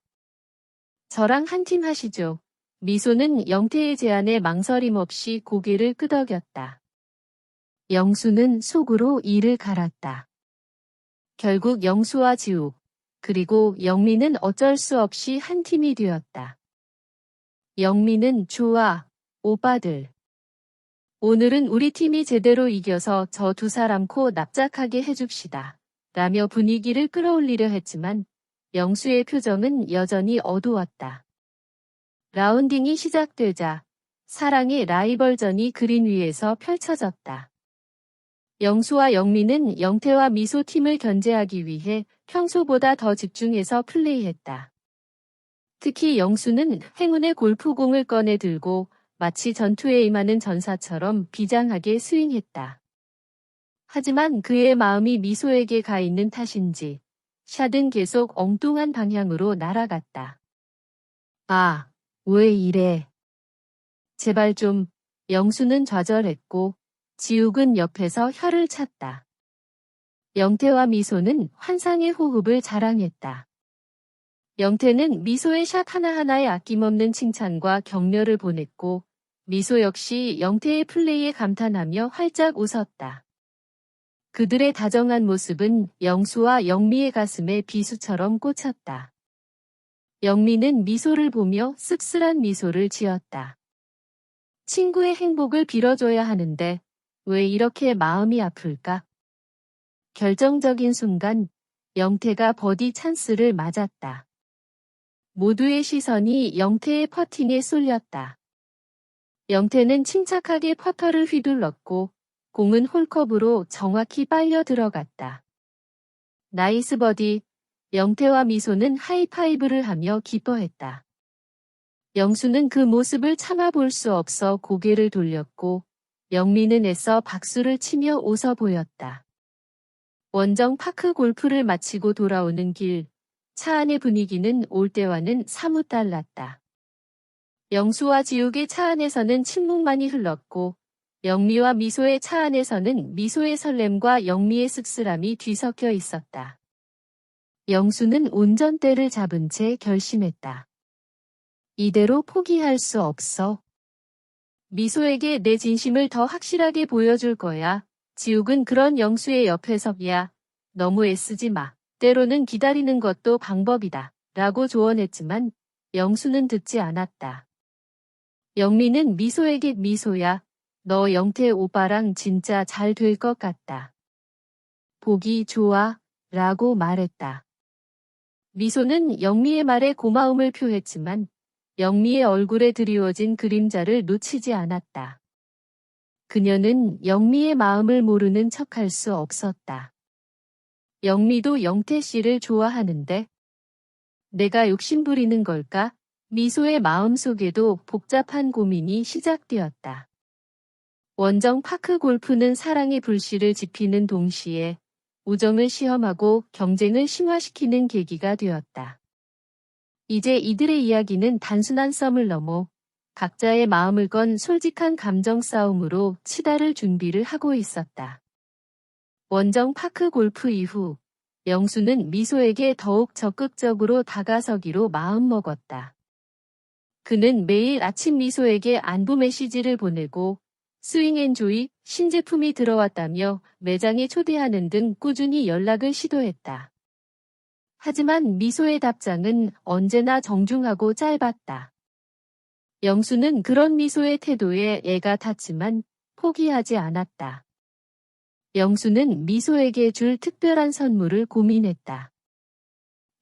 저랑 한 팀 하시죠. 미소는 영태의 제안에 망설임 없이 고개를 끄덕였다. 영수는 속으로 이를 갈았다. 결국 영수와 지욱, 그리고 영미는 어쩔 수 없이 한 팀이 되었다. 영미는 좋아, 오빠들. 오늘은 우리 팀이 제대로 이겨서 저 두 사람 코 납작하게 해줍시다. 라며 분위기를 끌어올리려 했지만 영수의 표정은 여전히 어두웠다. 라운딩이 시작되자 사랑의 라이벌전이 그린 위에서 펼쳐졌다. 영수와 영미는 영태와 미소 팀을 견제하기 위해 평소보다 더 집중해서 플레이했다. 특히 영수는 행운의 골프공을 꺼내 들고 마치 전투에 임하는 전사처럼 비장하게 스윙했다. 하지만 그의 마음이 미소에게 가 있는 탓인지 샷은 계속 엉뚱한 방향으로 날아갔다. 아, 왜 이래? 제발 좀. 영수는 좌절했고 지욱은 옆에서 혀를 찼다. 영태와 미소는 환상의 호흡을 자랑했다. 영태는 미소의 샷 하나하나에 아낌없는 칭찬과 격려를 보냈고 미소 역시 영태의 플레이에 감탄하며 활짝 웃었다. 그들의 다정한 모습은 영수와 영미의 가슴에 비수처럼 꽂혔다. 영미는 미소를 보며 씁쓸한 미소를 지었다. 친구의 행복을 빌어줘야 하는데 왜 이렇게 마음이 아플까? 결정적인 순간 영태가 버디 찬스를 맞았다. 모두의 시선이 영태의 퍼팅에 쏠렸다. 영태는 침착하게 퍼터를 휘둘렀고 공은 홀컵으로 정확히 빨려 들어갔다. 나이스 버디. 영태와 미소는 하이파이브를 하며 기뻐했다. 영수는 그 모습을 참아볼 수 없어 고개를 돌렸고 영미는 애써 박수를 치며 웃어 보였다. 원정 파크 골프를 마치고 돌아오는 길, 차 안의 분위기는 올 때와는 사뭇 달랐다. 영수와 지욱의 차 안에서는 침묵만이 흘렀고 영미와 미소의 차 안에서는 미소의 설렘과 영미의 씁쓸함이 뒤섞여 있었다. 영수는 운전대를 잡은 채 결심했다. 이대로 포기할 수 없어. 미소에게 내 진심을 더 확실하게 보여줄 거야. 지욱은 그런 영수의 옆에 서야 너무 애쓰지 마. 때로는 기다리는 것도 방법이다. 라고 조언했지만 영수는 듣지 않았다. 영미는 미소에게 미소야. 너 영태 오빠랑 진짜 잘 될 것 같다. 보기 좋아. 라고 말했다. 미소는 영미의 말에 고마움을 표했지만 영미의 얼굴에 드리워진 그림자를 놓치지 않았다. 그녀는 영미의 마음을 모르는 척할 수 없었다. 영미도 영태 씨를 좋아하는데 내가 욕심부리는 걸까? 미소의 마음속에도 복잡한 고민이 시작되었다. 원정 파크 골프는 사랑의 불씨를 지피는 동시에 우정을 시험하고 경쟁을 심화시키는 계기가 되었다. 이제 이들의 이야기는 단순한 썸을 넘어 각자의 마음을 건 솔직한 감정 싸움으로 치달을 준비를 하고 있었다. 원정 파크 골프 이후 영수는 미소에게 더욱 적극적으로 다가서기로 마음먹었다. 그는 매일 아침 미소에게 안부 메시지를 보내고 스윙앤조이 신제품이 들어왔다며 매장에 초대하는 등 꾸준히 연락을 시도했다. 하지만 미소의 답장은 언제나 정중하고 짧았다. 영수는 그런 미소의 태도에 애가 탔지만 포기하지 않았다. 영수는 미소에게 줄 특별한 선물을 고민했다.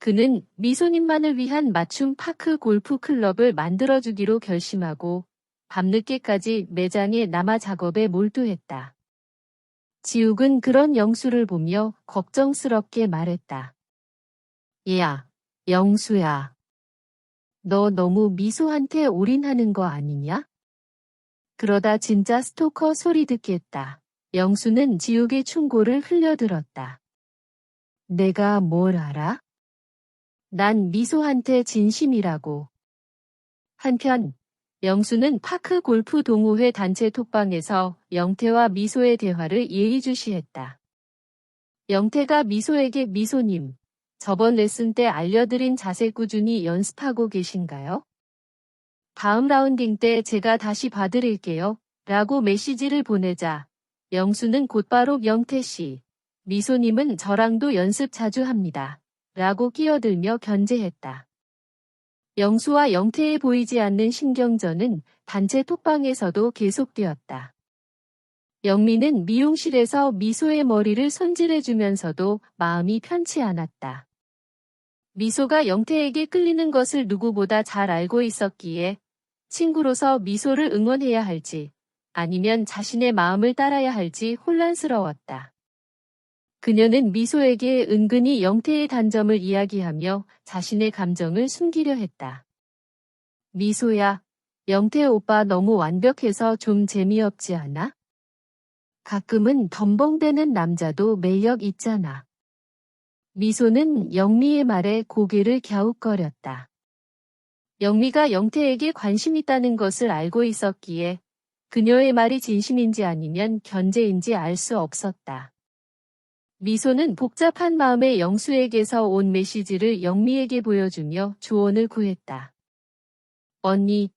그는 미소님만을 위한 맞춤 파크 골프 클럽을 만들어주기로 결심하고 밤늦게까지 매장에 남아 작업에 몰두했다. 지욱은 그런 영수를 보며 걱정스럽게 말했다. 야, 영수야. 너 너무 미소한테 올인하는 거 아니냐? 그러다 진짜 스토커 소리 듣겠다. 영수는 지욱의 충고를 흘려들었다. 내가 뭘 알아? 난 미소한테 진심이라고. 한편 영수는 파크 골프 동호회 단체 톡방에서 영태와 미소의 대화를 예의주시했다. 영태가 미소에게 미소님, 저번 레슨 때 알려드린 자세 꾸준히 연습하고 계신가요? 다음 라운딩 때 제가 다시 봐드릴게요. 라고 메시지를 보내자 영수는 곧바로 영태씨, 미소님은 저랑도 연습 자주 합니다. 라고 끼어들며 견제했다. 영수와 영태에 보이지 않는 신경전은 단체 톡방에서도 계속되었다. 영미는 미용실에서 미소의 머리를 손질해주면서도 마음이 편치 않았다. 미소가 영태에게 끌리는 것을 누구보다 잘 알고 있었기에 친구로서 미소를 응원해야 할지 아니면 자신의 마음을 따라야 할지 혼란스러웠다. 그녀는 미소에게 은근히 영태의 단점을 이야기하며 자신의 감정을 숨기려 했다. 미소야, 영태 오빠 너무 완벽해서 좀 재미없지 않아? 가끔은 덤벙대는 남자도 매력 있잖아. 미소는 영미의 말에 고개를 갸웃거렸다. 영미가 영태에게 관심 있다는 것을 알고 있었기에 그녀의 말이 진심인지 아니면 견제인지 알 수 없었다. 미소는 복잡한 마음에 영수에게서 온 메시지를 영미에게 보여주며 조언을 구했다. 언니,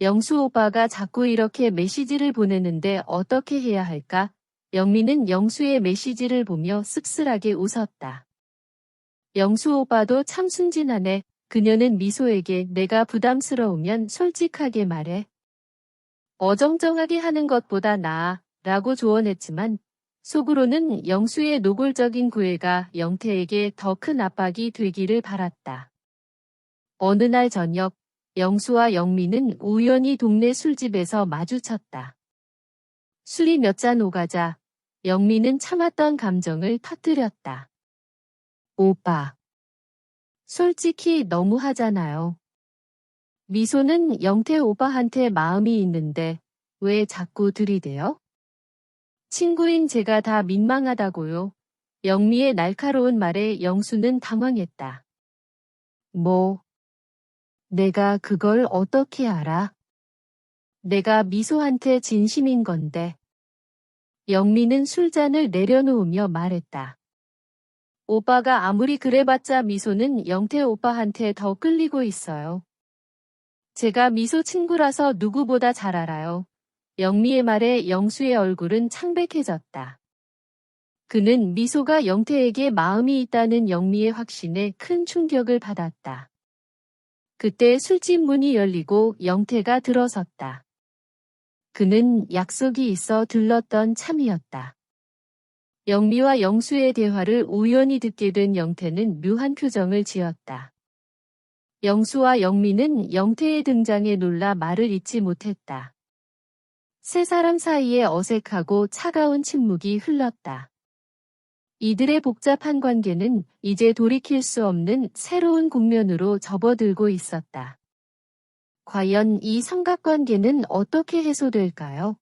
영수 오빠가 자꾸 이렇게 메시지를 보내는데 어떻게 해야 할까? 영미는 영수의 메시지를 보며 씁쓸하게 웃었다. 영수 오빠도 참 순진하네. 그녀는 미소에게 내가 부담스러우면 솔직하게 말해. 어정쩡하게 하는 것보다 나아 라고 조언했지만 속으로는 영수의 노골적인 구애가 영태에게 더 큰 압박이 되기를 바랐다. 어느 날 저녁 영수와 영미는 우연히 동네 술집에서 마주쳤다. 술이 몇 잔 오가자 영미는 참았던 감정을 터뜨렸다. 오빠. 솔직히 너무하잖아요. 미소는 영태 오빠한테 마음이 있는데 왜 자꾸 들이대요? 친구인 제가 다 민망하다고요. 영미의 날카로운 말에 영수는 당황했다. 뭐? 내가 그걸 어떻게 알아? 내가 미소한테 진심인 건데. 영미는 술잔을 내려놓으며 말했다. 오빠가 아무리 그래봤자 미소는 영태 오빠한테 더 끌리고 있어요. 제가 미소 친구라서 누구보다 잘 알아요. 영미의 말에 영수의 얼굴은 창백해졌다. 그는 미소가 영태에게 마음이 있다는 영미의 확신에 큰 충격을 받았다. 그때 술집 문이 열리고 영태가 들어섰다. 그는 약속이 있어 들렀던 참이었다. 영미와 영수의 대화를 우연히 듣게 된 영태는 묘한 표정을 지었다. 영수와 영미는 영태의 등장에 놀라 말을 잇지 못했다. 세 사람 사이에 어색하고 차가운 침묵이 흘렀다. 이들의 복잡한 관계는 이제 돌이킬 수 없는 새로운 국면으로 접어들고 있었다. 과연 이 삼각관계는 어떻게 해소될까요?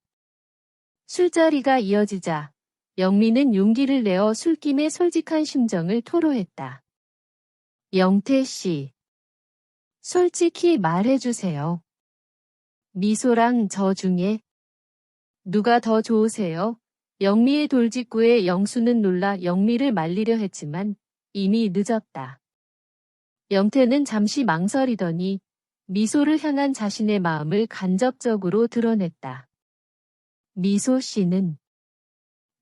술자리가 이어지자 영미는 용기를 내어 술김에 솔직한 심정을 토로했다. 영태 씨, 솔직히 말해주세요. 미소랑 저 중에 누가 더 좋으세요? 영미의 돌직구에 영수는 놀라 영미를 말리려 했지만 이미 늦었다. 영태는 잠시 망설이더니 미소를 향한 자신의 마음을 간접적으로 드러냈다. 미소 씨는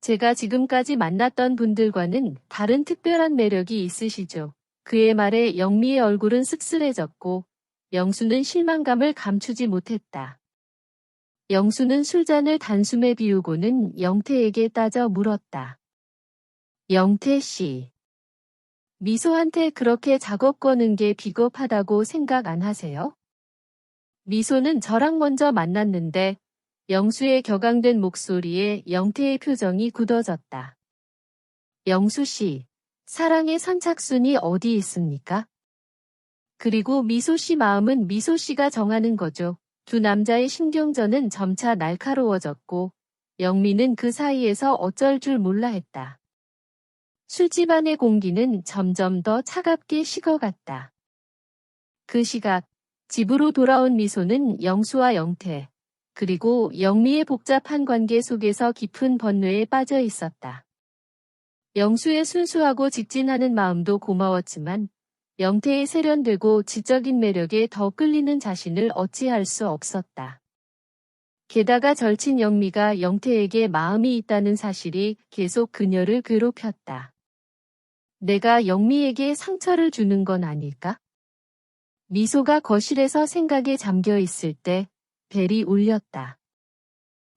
제가 지금까지 만났던 분들과는 다른 특별한 매력이 있으시죠. 그의 말에 영미의 얼굴은 씁쓸해졌고 영수는 실망감을 감추지 못했다. 영수는 술잔을 단숨에 비우고는 영태에게 따져 물었다. 영태 씨, 미소한테 그렇게 작업 거는 게 비겁하다고 생각 안 하세요? 미소는 저랑 먼저 만났는데 영수의 격앙된 목소리에 영태의 표정이 굳어졌다. 영수 씨, 사랑의 선착순이 어디 있습니까? 그리고 미소 씨 마음은 미소 씨가 정하는 거죠. 두 남자의 신경전은 점차 날카로워졌고 영미는 그 사이에서 어쩔 줄 몰라 했다. 술집 안의 공기는 점점 더 차갑게 식어갔다. 그 시각 집으로 돌아온 미소는 영수와 영태, 그리고 영미의 복잡한 관계 속에서 깊은 번뇌에 빠져 있었다. 영수의 순수하고 직진하는 마음도 고마웠지만 영태의 세련되고 지적인 매력에 더 끌리는 자신을 어찌할 수 없었다. 게다가 절친 영미가 영태에게 마음이 있다는 사실이 계속 그녀를 괴롭혔다. 내가 영미에게 상처를 주는 건 아닐까? 미소가 거실에서 생각에 잠겨 있을 때 벨이 울렸다.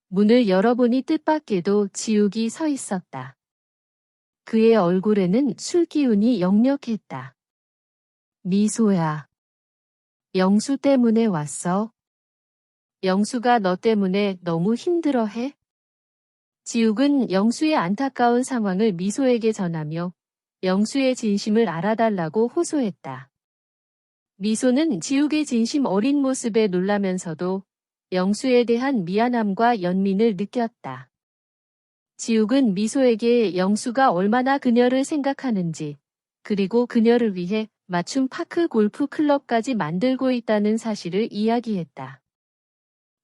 문을 열어보니 뜻밖에도 지욱이 서 있었다. 그의 얼굴에는 술 기운이 역력했다. 미소야. 영수 때문에 왔어? 영수가 너 때문에 너무 힘들어해? 지욱은 영수의 안타까운 상황을 미소에게 전하며 영수의 진심을 알아달라고 호소했다. 미소는 지욱의 진심 어린 모습에 놀라면서도 영수에 대한 미안함과 연민을 느꼈다. 지욱은 미소에게 영수가 얼마나 그녀를 생각하는지, 그리고 그녀를 위해 맞춤 파크 골프 클럽까지 만들고 있다는 사실을 이야기했다.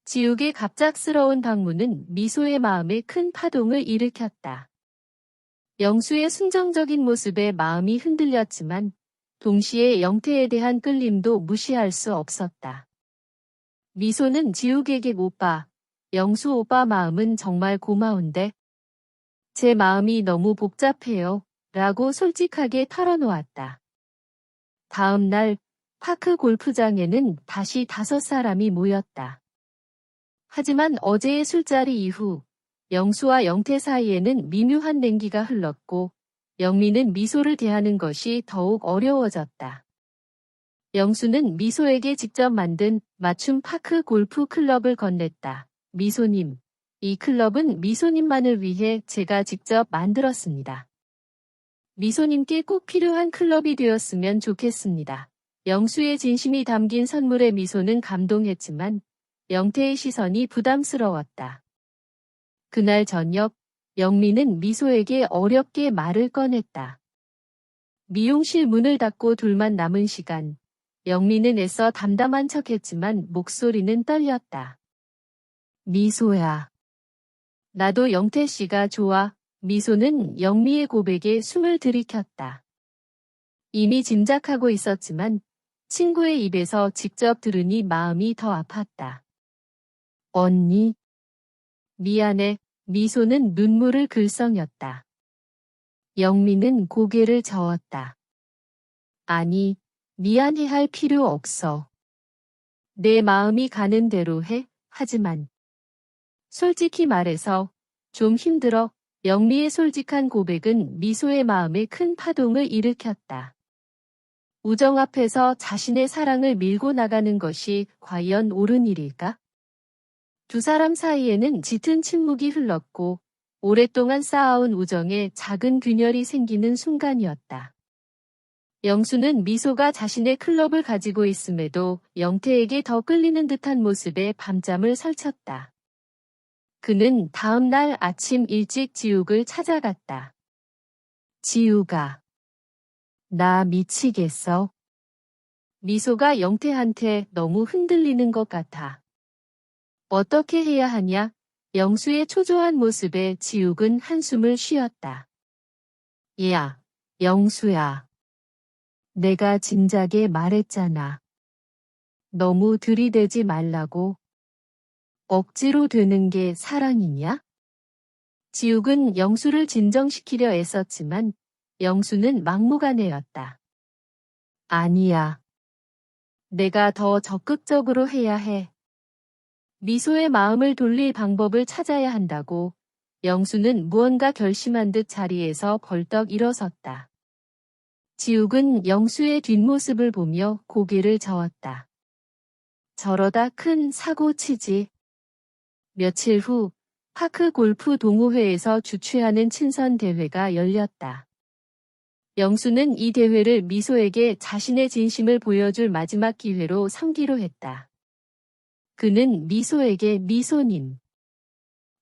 지욱의 갑작스러운 방문은 미소의 마음에 큰 파동을 일으켰다. 영수의 순정적인 모습에 마음이 흔들렸지만 동시에 영태에 대한 끌림도 무시할 수 없었다. 미소는 지욱에게 오빠, 영수 오빠 마음은 정말 고마운데 제 마음이 너무 복잡해요. 라고 솔직하게 털어놓았다. 다음 날 파크 골프장에는 다시 5사람이 모였다. 하지만 어제의 술자리 이후 영수와 영태 사이에는 미묘한 냉기가 흘렀고 영미는 미소를 대하는 것이 더욱 어려워졌다. 영수는 미소에게 직접 만든 맞춤 파크 골프 클럽을 건넸다. 미소님, 이 클럽은 미소님만을 위해 제가 직접 만들었습니다. 미소님께 꼭 필요한 클럽이 되었으면 좋겠습니다. 영수의 진심이 담긴 선물에 미소는 감동했지만 영태의 시선이 부담스러웠다. 그날 저녁 영미는 미소에게 어렵게 말을 꺼냈다. 미용실 문을 닫고 둘만 남은 시간 영미는 애써 담담한 척했지만 목소리는 떨렸다. 미소야. 나도 영태 씨가 좋아. 미소는 영미의 고백에 숨을 들이켰다. 이미 짐작하고 있었지만 친구의 입에서 직접 들으니 마음이 더 아팠다. 언니. 미안해. 미소는 눈물을 글썽였다. 영미는 고개를 저었다. 아니, 미안해할 필요 없어. 내 마음이 가는 대로 해. 하지만 솔직히 말해서 좀 힘들어. 영미의 솔직한 고백은 미소의 마음에 큰 파동을 일으켰다. 우정 앞에서 자신의 사랑을 밀고 나가는 것이 과연 옳은 일일까? 두 사람 사이에는 짙은 침묵이 흘렀고 오랫동안 쌓아온 우정에 작은 균열이 생기는 순간이었다. 영수는 미소가 자신의 클럽을 가지고 있음에도 영태에게 더 끌리는 듯한 모습에 밤잠을 설쳤다. 그는 다음 날 아침 일찍 지욱을 찾아갔다. 지욱아. 나 미치겠어. 미소가 영태한테 너무 흔들리는 것 같아. 어떻게 해야 하냐? 영수의 초조한 모습에 지욱은 한숨을 쉬었다. 야, 영수야. 내가 진작에 말했잖아. 너무 들이대지 말라고. 억지로 되는 게 사랑이냐? 지욱은 영수를 진정시키려 애썼지만 영수는 막무가내였다. 아니야. 내가 더 적극적으로 해야 해. 미소의 마음을 돌릴 방법을 찾아야 한다고 영수는 무언가 결심한 듯 자리에서 벌떡 일어섰다. 지욱은 영수의 뒷모습을 보며 고개를 저었다. 저러다 큰 사고 치지. 며칠 후 파크 골프 동호회에서 주최하는 친선 대회가 열렸다. 영수는 이 대회를 미소에게 자신의 진심을 보여줄 마지막 기회로 삼기로 했다. 그는 미소에게 미소님.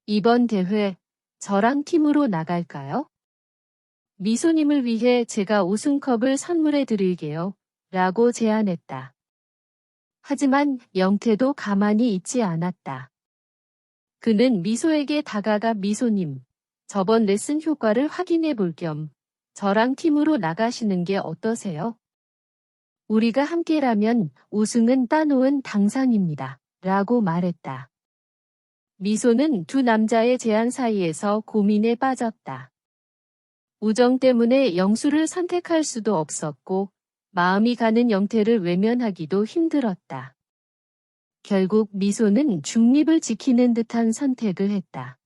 이번 대회 저랑 팀으로 나갈까요? 미소님을 위해 제가 우승컵을 선물해 드릴게요. 라고 제안했다. 하지만 영태도 가만히 있지 않았다. 그는 미소에게 다가가 미소님, 저번 레슨 효과를 확인해 볼 겸 저랑 팀으로 나가시는 게 어떠세요? 우리가 함께라면 우승은 따놓은 당상입니다. 라고 말했다. 미소는 두 남자의 제안 사이에서 고민에 빠졌다. 우정 때문에 영수를 선택할 수도 없었고 마음이 가는 영태를 외면하기도 힘들었다. 결국 미소는 중립을 지키는 듯한 선택을 했다.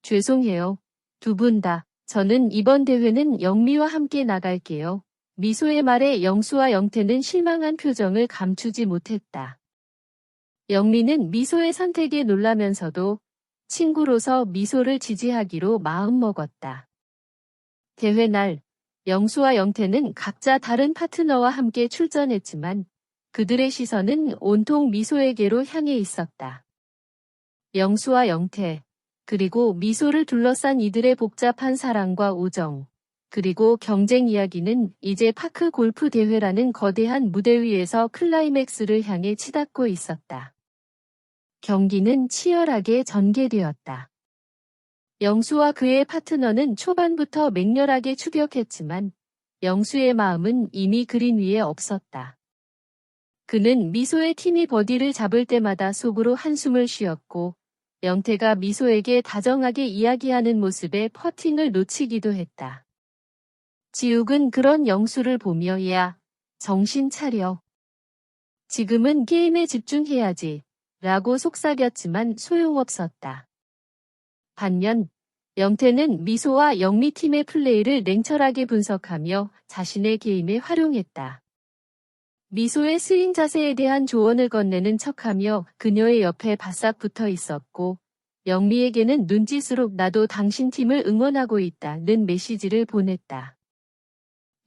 죄송해요. 두 분 다. 저는 이번 대회는 영미와 함께 나갈게요. 미소의 말에 영수와 영태는 실망한 표정을 감추지 못했다. 영미는 미소의 선택에 놀라면서도 친구로서 미소를 지지하기로 마음먹었다. 대회 날, 영수와 영태는 각자 다른 파트너와 함께 출전했지만 그들의 시선은 온통 미소에게로 향해 있었다. 영수와 영태, 그리고 미소를 둘러싼 이들의 복잡한 사랑과 우정, 그리고 경쟁 이야기는 이제 파크 골프 대회라는 거대한 무대 위에서 클라이맥스를 향해 치닫고 있었다. 경기는 치열하게 전개되었다. 영수와 그의 파트너는 초반부터 맹렬하게 추격했지만 영수의 마음은 이미 그린 위에 없었다. 그는 미소의 팀이 버디를 잡을 때마다 속으로 한숨을 쉬었고 영태가 미소에게 다정하게 이야기하는 모습에 퍼팅을 놓치기도 했다. 지욱은 그런 영수를 보며 야, 정신 차려. 지금은 게임에 집중해야지. 라고 속삭였지만 소용없었다. 반면 영태는 미소와 영미팀의 플레이를 냉철하게 분석하며 자신의 게임에 활용했다. 미소의 스윙 자세에 대한 조언을 건네는 척하며 그녀의 옆에 바싹 붙어 있었고 영미에게는 눈짓으로 나도 당신 팀을 응원하고 있다는 메시지를 보냈다.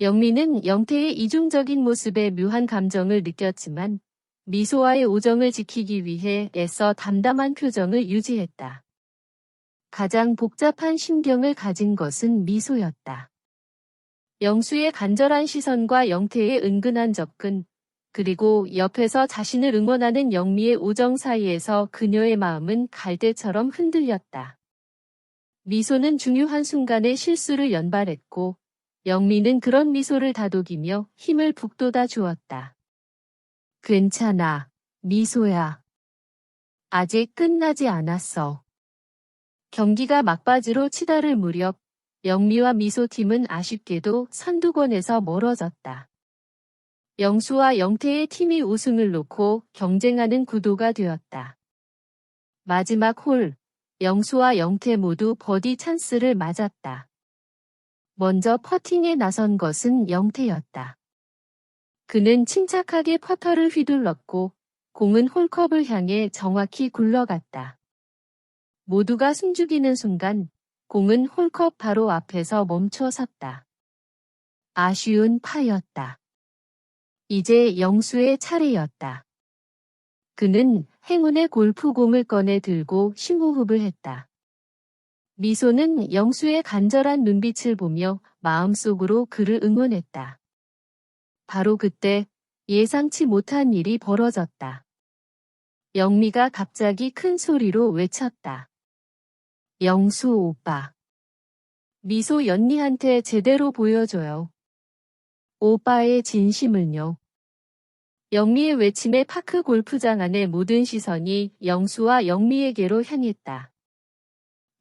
영미는 영태의 이중적인 모습에 묘한 감정을 느꼈지만 미소와의 우정을 지키기 위해 애써 담담한 표정을 유지했다. 가장 복잡한 심경을 가진 것은 미소였다. 영수의 간절한 시선과 영태의 은근한 접근, 그리고 옆에서 자신을 응원하는 영미의 우정 사이에서 그녀의 마음은 갈대처럼 흔들렸다. 미소는 중요한 순간에 실수를 연발했고 영미는 그런 미소를 다독이며 힘을 북돋아 주었다. 괜찮아, 미소야. 아직 끝나지 않았어. 경기가 막바지로 치달을 무렵 영미와 미소팀은 아쉽게도 선두권에서 멀어졌다. 영수와 영태의 팀이 우승을 놓고 경쟁하는 구도가 되었다. 마지막 홀, 영수와 영태 모두 버디 찬스를 맞았다. 먼저 퍼팅에 나선 것은 영태였다. 그는 침착하게 퍼터를 휘둘렀고 공은 홀컵을 향해 정확히 굴러갔다. 모두가 숨죽이는 순간 공은 홀컵 바로 앞에서 멈춰 섰다. 아쉬운 파였다. 이제 영수의 차례였다. 그는 행운의 골프공을 꺼내 들고 심호흡을 했다. 미소는 영수의 간절한 눈빛을 보며 마음속으로 그를 응원했다. 바로 그때 예상치 못한 일이 벌어졌다. 영미가 갑자기 큰 소리로 외쳤다. 영수 오빠. 미소 연니한테 제대로 보여줘요. 오빠의 진심을요. 영미의 외침에 파크 골프장 안의 모든 시선이 영수와 영미에게로 향했다.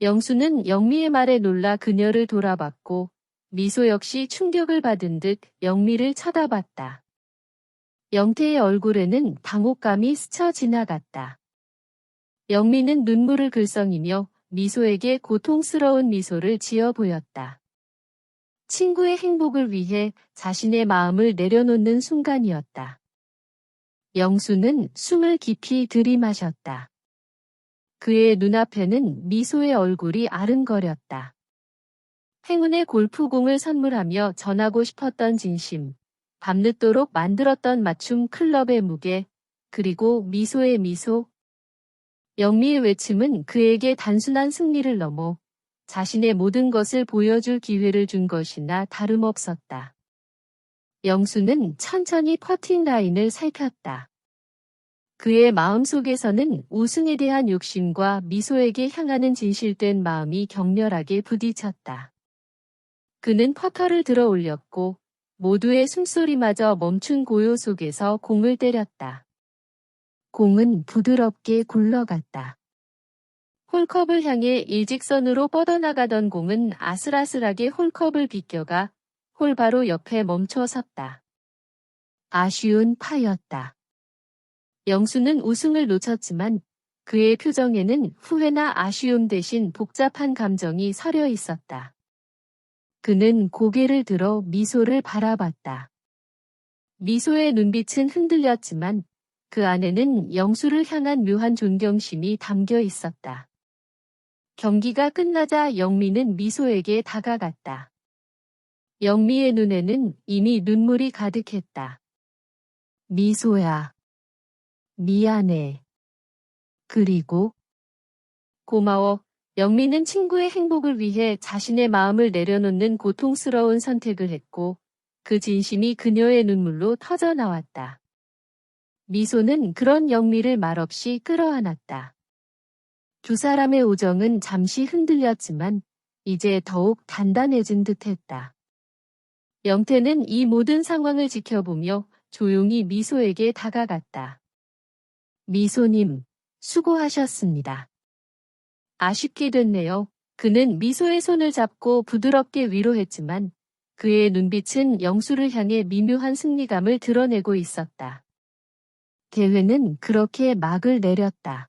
영수는 영미의 말에 놀라 그녀를 돌아봤고 미소 역시 충격을 받은 듯 영미를 쳐다봤다. 영태의 얼굴에는 당혹감이 스쳐 지나갔다. 영미는 눈물을 글썽이며 미소에게 고통스러운 미소를 지어 보였다. 친구의 행복을 위해 자신의 마음을 내려놓는 순간이었다. 영수는 숨을 깊이 들이마셨다. 그의 눈앞에는 미소의 얼굴이 아른거렸다. 행운의 골프공을 선물하며 전하고 싶었던 진심, 밤늦도록 만들었던 맞춤 클럽의 무게, 그리고 미소의 미소. 영미의 외침은 그에게 단순한 승리를 넘어 자신의 모든 것을 보여줄 기회를 준 것이나 다름없었다. 영수는 천천히 퍼팅 라인을 살폈다. 그의 마음속에서는 우승에 대한 욕심과 미소에게 향하는 진실된 마음이 격렬하게 부딪혔다. 그는 퍼터를 들어 올렸고 모두의 숨소리마저 멈춘 고요 속에서 공을 때렸다. 공은 부드럽게 굴러갔다. 홀컵을 향해 일직선으로 뻗어나가던 공은 아슬아슬하게 홀컵을 비껴가 홀 바로 옆에 멈춰 섰다. 아쉬운 파였다. 영수는 우승을 놓쳤지만 그의 표정에는 후회나 아쉬움 대신 복잡한 감정이 서려 있었다. 그는 고개를 들어 미소를 바라봤다. 미소의 눈빛은 흔들렸지만 그 안에는 영수를 향한 묘한 존경심이 담겨 있었다. 경기가 끝나자 영미는 미소에게 다가갔다. 영미의 눈에는 이미 눈물이 가득했다. 미소야. 미안해. 그리고 고마워. 영미는 친구의 행복을 위해 자신의 마음을 내려놓는 고통스러운 선택을 했고 그 진심이 그녀의 눈물로 터져나왔다. 미소는 그런 영미를 말없이 끌어안았다. 두 사람의 우정은 잠시 흔들렸지만 이제 더욱 단단해진 듯했다. 영태는 이 모든 상황을 지켜보며 조용히 미소에게 다가갔다. 미소님, 수고하셨습니다. 아쉽게 됐네요. 그는 미소의 손을 잡고 부드럽게 위로했지만 그의 눈빛은 영수를 향해 미묘한 승리감을 드러내고 있었다. 대회는 그렇게 막을 내렸다.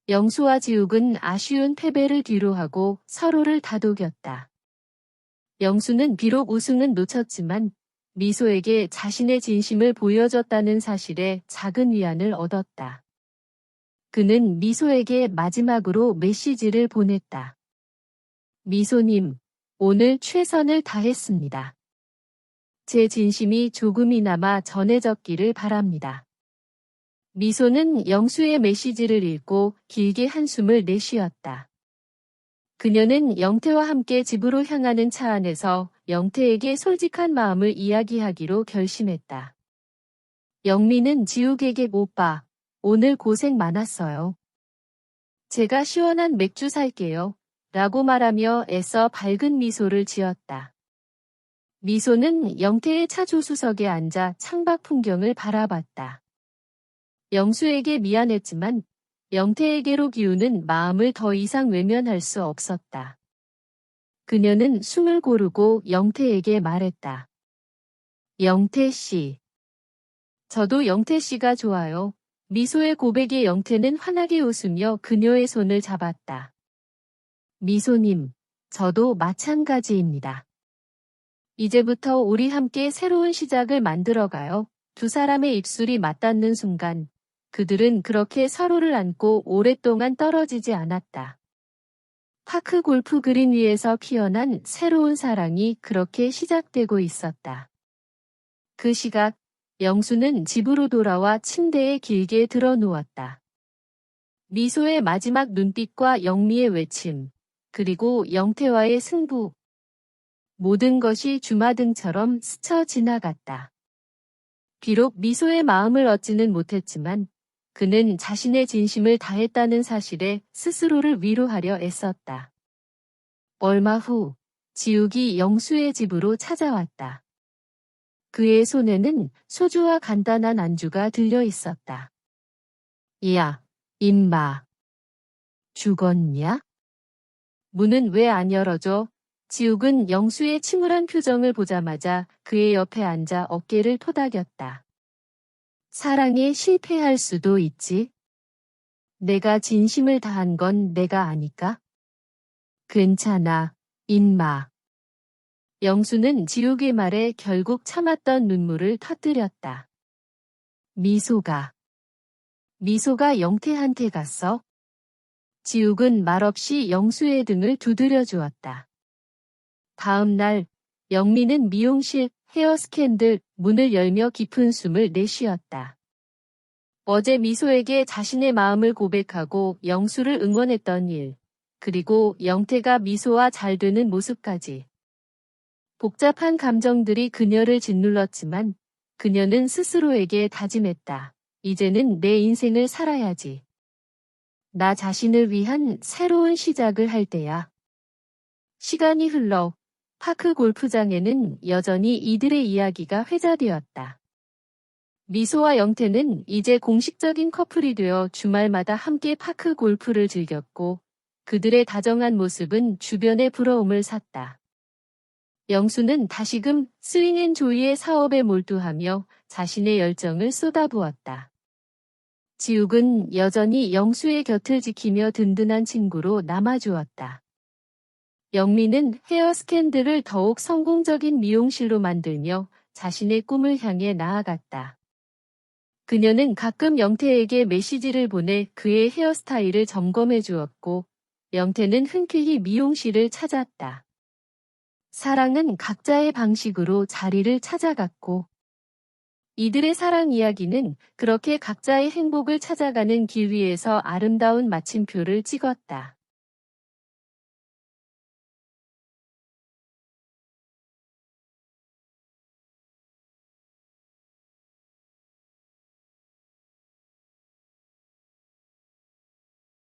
영수와 지욱은 아쉬운 패배를 뒤로하고 서로를 다독였다. 영수는 비록 우승은 놓쳤지만 미소에게 자신의 진심을 보여줬다는 사실에 작은 위안을 얻었다. 그는 미소에게 마지막으로 메시지를 보냈다. 미소님, 오늘 최선을 다했습니다. 제 진심이 조금이나마 전해졌기를 바랍니다. 미소는 영수의 메시지를 읽고 길게 한숨을 내쉬었다. 그녀는 영태와 함께 집으로 향하는 차 안에서 영태에게 솔직한 마음을 이야기하기로 결심했다. 영미는 지욱에게 오빠, 오늘 고생 많았어요. 제가 시원한 맥주 살게요. 라고 말하며 애써 밝은 미소를 지었다. 미소는 영태의 차 조수석에 앉아 창밖 풍경을 바라봤다. 영수에게 미안했지만 영태에게로 기우는 마음을 더 이상 외면할 수 없었다. 그녀는 숨을 고르고 영태에게 말했다. 영태 씨. 저도 영태 씨가 좋아요. 미소의 고백에 영태는 환하게 웃으며 그녀의 손을 잡았다. 미소님, 저도 마찬가지입니다. 이제부터 우리 함께 새로운 시작을 만들어가요. 두 사람의 입술이 맞닿는 순간 그들은 그렇게 서로를 안고 오랫동안 떨어지지 않았다. 파크 골프 그린 위에서 피어난 새로운 사랑이 그렇게 시작되고 있었다. 그 시각 영수는 집으로 돌아와 침대에 길게 드러 누웠다. 미소의 마지막 눈빛과 영미의 외침, 그리고 영태와의 승부. 모든 것이 주마등처럼 스쳐 지나갔다. 비록 미소의 마음을 얻지는 못했지만 그는 자신의 진심을 다했다는 사실에 스스로를 위로하려 애썼다. 얼마 후 지욱이 영수의 집으로 찾아왔다. 그의 손에는 소주와 간단한 안주가 들려 있었다. 야, 임마. 죽었냐? 문은 왜 안 열어줘? 지욱은 영수의 침울한 표정을 보자마자 그의 옆에 앉아 어깨를 토닥였다. 사랑에 실패할 수도 있지. 내가 진심을 다한 건 내가 아니까? 괜찮아, 임마. 영수는 지욱의 말에 결국 참았던 눈물을 터뜨렸다. 미소가 영태한테 갔어? 지욱은 말없이 영수의 등을 두드려 주었다. 다음 날 영미는 미용실 헤어스캔들 문을 열며 깊은 숨을 내쉬었다. 어제 미소에게 자신의 마음을 고백하고 영수를 응원했던 일, 그리고 영태가 미소와 잘 되는 모습까지. 복잡한 감정들이 그녀를 짓눌렀지만 그녀는 스스로에게 다짐했다. 이제는 내 인생을 살아야지. 나 자신을 위한 새로운 시작을 할 때야. 시간이 흘러 파크 골프장에는 여전히 이들의 이야기가 회자되었다. 미소와 영태는 이제 공식적인 커플이 되어 주말마다 함께 파크 골프를 즐겼고 그들의 다정한 모습은 주변의 부러움을 샀다. 영수는 다시금 스윙앤조이의 사업에 몰두하며 자신의 열정을 쏟아부었다. 지욱은 여전히 영수의 곁을 지키며 든든한 친구로 남아주었다. 영미는 헤어스캔들을 더욱 성공적인 미용실로 만들며 자신의 꿈을 향해 나아갔다. 그녀는 가끔 영태에게 메시지를 보내 그의 헤어스타일을 점검해 주었고 영태는 흔쾌히 미용실을 찾았다. 사랑은 각자의 방식으로 자리를 찾아갔고 이들의 사랑 이야기는 그렇게 각자의 행복을 찾아가는 길 위에서 아름다운 마침표를 찍었다.